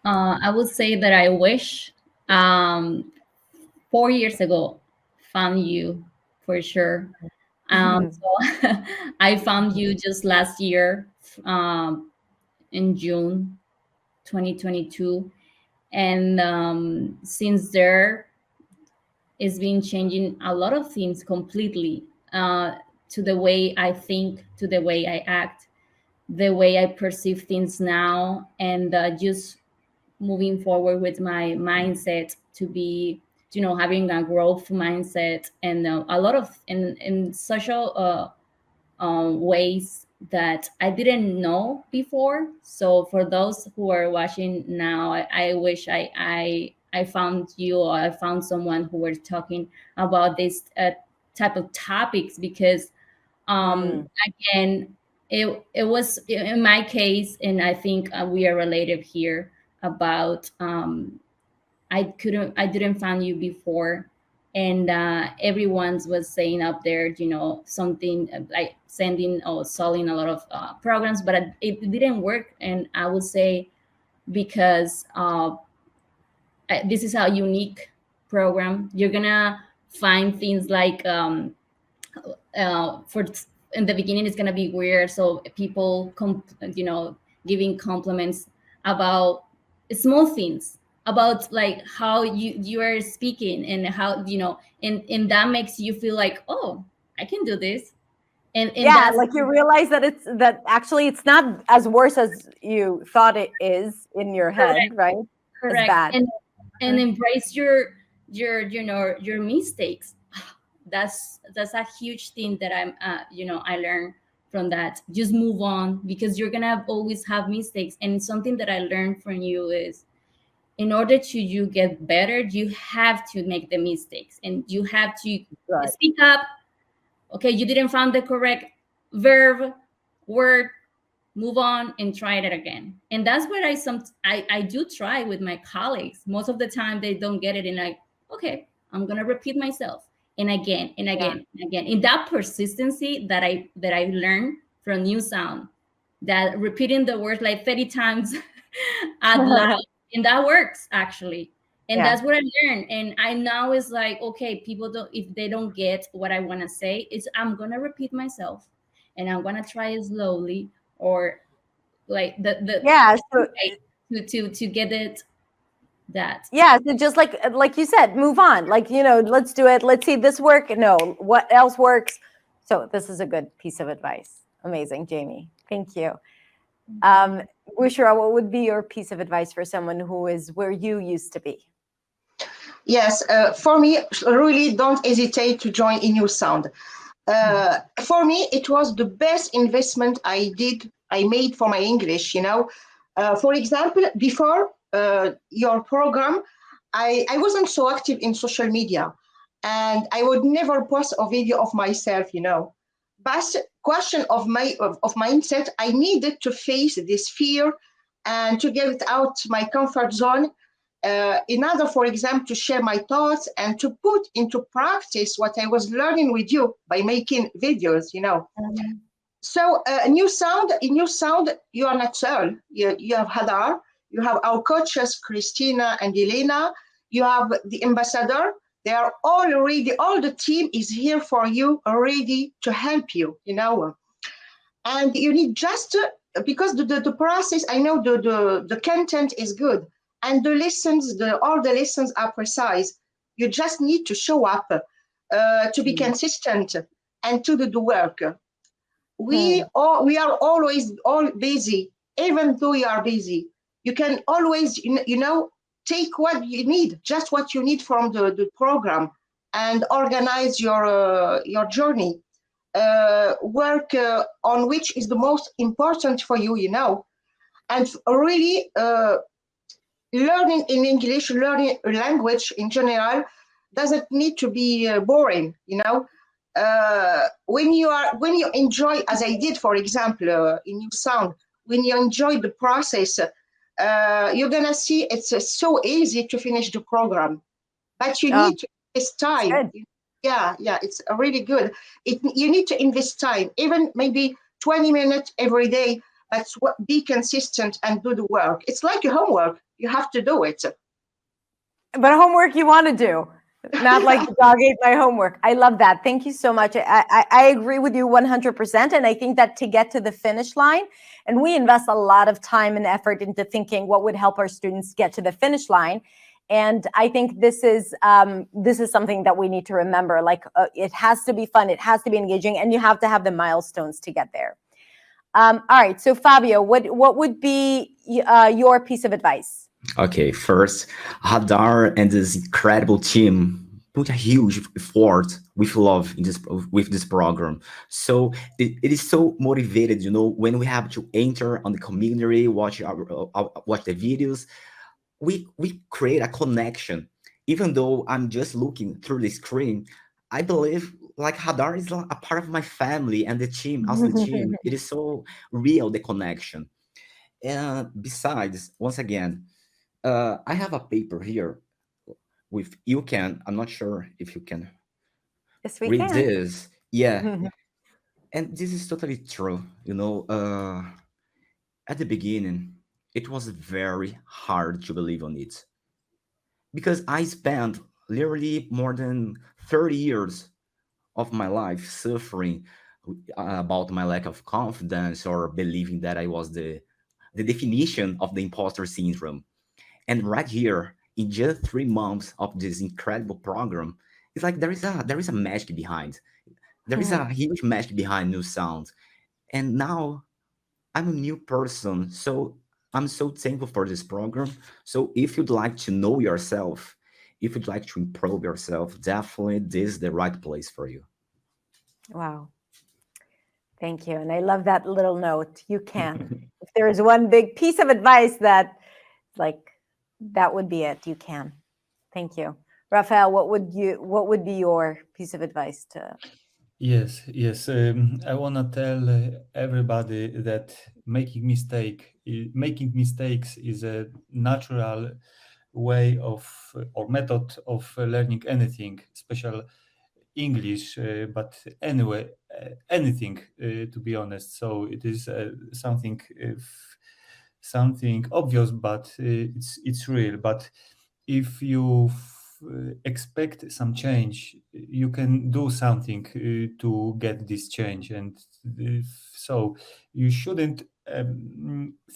S3: I would say that I wish 4 years ago found you for sure. So I found you just last year in June 2022. And since there, it's been changing a lot of things completely, to the way I think, to the way I act, the way I perceive things now, and just moving forward with my mindset to be, having a growth mindset, and a lot of in social ways that I didn't know before. So for those who are watching now, I wish I found you, or I found someone who were talking about this type of topics, because again, it was in my case, and I think we are related here, about I didn't find you before, and everyone's was saying up there, something like sending or selling a lot of programs, but it didn't work. And I would say, because this is a unique program, you're gonna find things like for in the beginning it's gonna be weird, so people giving compliments about small things about like how you are speaking, and how, and that makes you feel like, oh, I can do this. And
S1: Yeah,
S3: that's
S1: like you realize that actually it's not as worse as you thought it is in your head,
S3: correct.
S1: right? As
S3: Correct.
S1: bad.
S3: And embrace your mistakes. That's a huge thing that I learned from that. Just move on, because you're gonna always have mistakes. And something that I learned from you is, in order to you get better, you have to make the mistakes, and you have to
S1: Right.
S3: speak up. Okay, you didn't find the correct verb, word, move on and try it again. And that's what I do try with my colleagues. Most of the time they don't get it, and like, okay, I'm gonna repeat myself, and again and again and again. In that persistency that I learned from New Sound, that repeating the words like 30 times out loud, and that works actually. And
S1: Yeah.
S3: that's what I learned. And I now is like, okay, people don't, if they don't get what I want to say, it's, I'm gonna repeat myself, and I'm gonna try it slowly, or like the
S1: Yeah. So
S3: to get it, that.
S1: yeah, so just like you said, move on. Like, let's do it. Let's see this work. No, what else works? So this is a good piece of advice. Amazing, Jeimy. Thank you. Bushra, what would be your piece of advice for someone who is where you used to be?
S4: Yes, for me, really don't hesitate to join in New Sound. For me, it was the best investment I made for my English, For example, before your program, I wasn't so active in social media, and I would never post a video of myself. But question of mindset, I needed to face this fear and to get out my comfort zone, in order, for example, to share my thoughts and to put into practice what I was learning with you by making videos. So in New Sound, you are not sole. You have Hadar, you have our coaches, Christina and Elena, you have the ambassador. They are all the team is here for you, ready to help you. And you need just because the process, I know the content is good, and the lessons, all the lessons are precise. You just need to show up, to be consistent, and to do the work. We are always all busy. Even though you are busy, you can always take what you need, just what you need from the program, and organize your journey. Work on which is the most important for you. And really, learning in English, learning a language in general, doesn't need to be boring. When you enjoy, as I did, for example, in New Sound, when you enjoy the process, you're gonna see it's so easy to finish the program. But you need to invest time. Yeah, it's really good. You need to invest time, even maybe 20 minutes every day. But be consistent and do the work. It's like your homework. You have to do it.
S1: But homework you want to do, not like the dog ate my homework. I love that. Thank you so much. I agree with you 100%. And I think that to get to the finish line, and we invest a lot of time and effort into thinking what would help our students get to the finish line. And I think this is something that we need to remember. Like it has to be fun, it has to be engaging, and you have to have the milestones to get there. All right. So Fabio, what would be your piece of advice?
S5: Okay, first, Hadar and this incredible team put a huge effort with love with this program. So it is so motivated, when we have to enter on the community, watch the videos, we create a connection. Even though I'm just looking through the screen, I believe like Hadar is a part of my family, and the team, also the team, it is so real, the connection. And besides, once again, I have a paper here with I'm not sure if you can
S1: Yes, we
S5: read
S1: can.
S5: this. Yeah. And this is totally true. At the beginning, it was very hard to believe on it, because I spent literally more than 30 years of my life suffering about my lack of confidence, or believing that I was the definition of the imposter syndrome. And right here, in just 3 months of this incredible program, it's like there is a magic behind. There is a huge magic behind New Sound. And now I'm a new person, so I'm so thankful for this program. So if you'd like to know yourself, if you'd like to improve yourself, definitely this is the right place for you.
S1: Wow. Thank you. And I love that little note. You can. If there is one big piece of advice that, like, that would be it. You can. Thank you. Raphael, what would be your piece of advice to?
S6: Yes. I want to tell everybody that making mistakes is a natural way of or method of learning anything, special English, but anyway, anything, to be honest. So it is something obvious, but it's real. But if you expect some change, you can do something to get this change, and so you shouldn't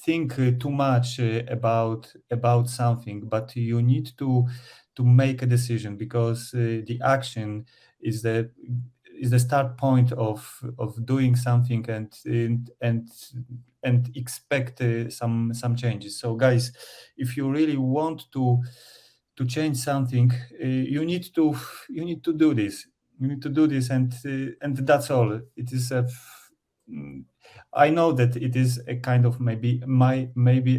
S6: think too much about something, but you need to make a decision, because the action is the start point of doing something, and expect some changes. So guys, if you really want to change something, you need to do this. You need to do this, and that's all. It is I know that it is a kind of maybe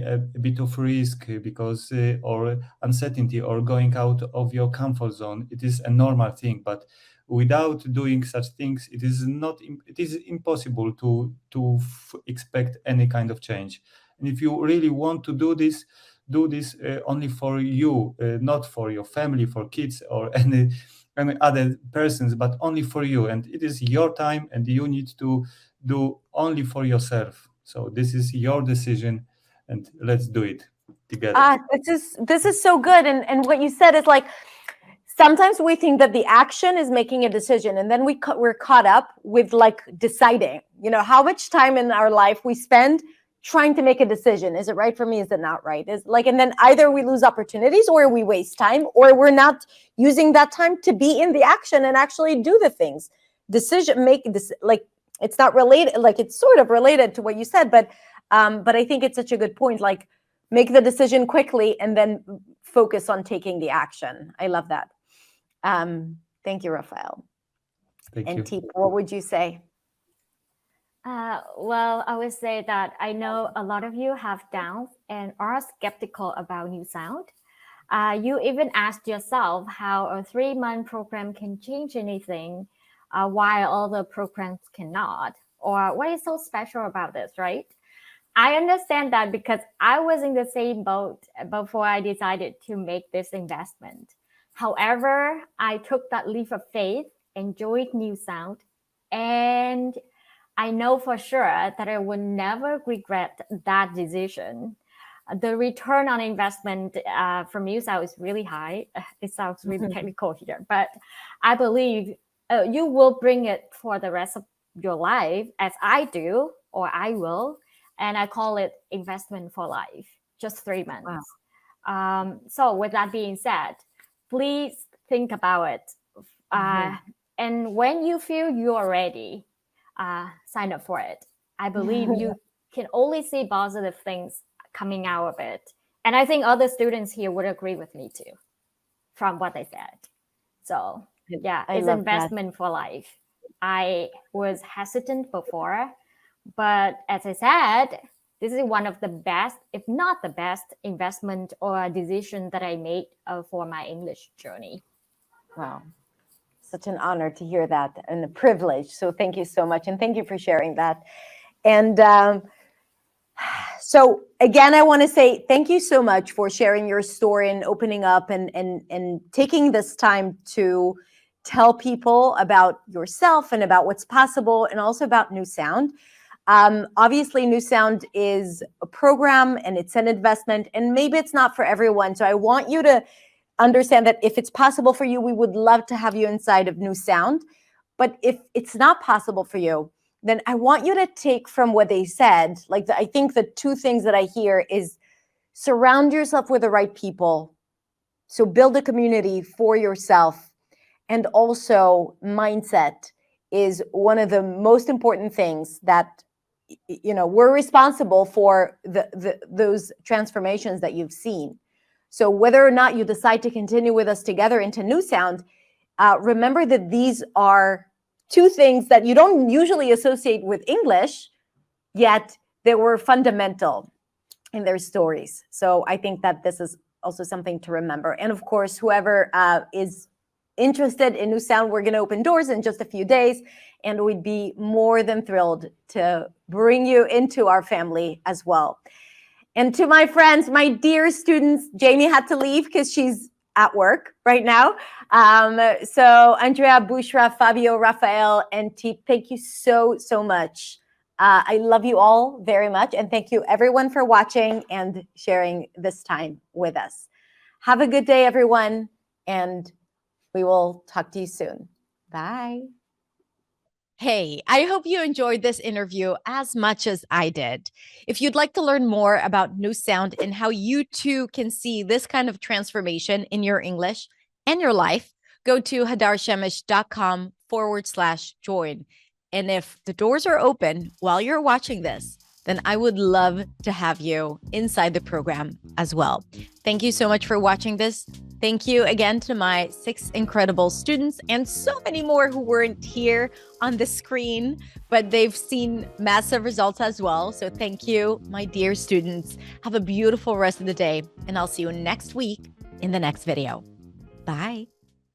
S6: a bit of risk, because or uncertainty, or going out of your comfort zone. It is a normal thing, but without doing such things, it is impossible to expect any kind of change. And if you really want to do this only for you, not for your family, for kids, or any other persons, but only for you. And it is your time, and you need to do only for yourself. So this is your decision, and let's do it together.
S1: This is so good. And what you said is, like, sometimes we think that the action is making a decision, and then we're caught up with, like, deciding, how much time in our life we spend trying to make a decision. Is it right for me? Is it not right? And then either we lose opportunities, or we waste time, or we're not using that time to be in the action and actually do the things. It's not related, like, it's sort of related to what you said, but I think it's such a good point. Like, make the decision quickly and then focus on taking the action. I love that. Thank you, Raphael.
S6: Thank you.
S1: And Tiep, what would you say?
S7: Well, I would say that I know a lot of you have doubts and are skeptical about New Sound. You even asked yourself how a 3-month program can change anything, while other programs cannot, or what is so special about this, right? I understand that, because I was in the same boat before I decided to make this investment. However, I took that leap of faith, enjoyed New Sound, and I know for sure that I will never regret that decision. The return on investment from New Sound is really high. It sounds really technical here, but I believe you will bring it for the rest of your life, as I do, or I will. And I call it investment for life, just 3 months. Wow. So with that being said, please think about it. And when you feel you're ready, sign up for it. I believe you can only see positive things coming out of it. And I think other students here would agree with me too, from what they said. So yeah, it's investment for life. I was hesitant before, but as I said, this is one of the best, if not the best, investment or decision that I made for my English journey.
S1: Wow. Such an honor to hear that, and a privilege. So thank you so much. And thank you for sharing that. And so again, I want to say thank you so much for sharing your story and opening up and taking this time to tell people about yourself and about what's possible, and also about New Sound. Obviously, New Sound is a program, and it's an investment, and maybe it's not for everyone. So I want you to understand that if it's possible for you, we would love to have you inside of New Sound. But if it's not possible for you, then I want you to take from what they said. Like, I think the two things that I hear is Surround yourself with the right people. So build a community for yourself. And also mindset is one of the most important things that, you know, we're responsible for those transformations that you've seen. So whether or not you decide to continue with us together into New Sound, remember that these are two things that you don't usually associate with English, yet they were fundamental in their stories. So I think that this is also something to remember. And of course, whoever is interested in New Sound, we're going to open doors in just a few days, and we'd be more than thrilled to bring you into our family as well. And to my friends, my dear students, Jeimy had to leave because she's at work right now. So Andrea, Bushra, Fabio, Raphael, and Tiep, thank you so, so much. I love you all very much. And thank you everyone for watching and sharing this time with us. Have a good day, everyone. And we will talk to you soon. Bye. Hey, I hope you enjoyed this interview as much as I did. If you'd like to learn more about New Sound and how you too can see this kind of transformation in your English and your life, go to hadarshemish.com/join. And if the doors are open while you're watching this, then I would love to have you inside the program as well. Thank you so much for watching this. Thank you again to my 6 incredible students and so many more who weren't here on the screen, but they've seen massive results as well. So thank you, my dear students. Have a beautiful rest of the day, and I'll see you next week in the next video. Bye.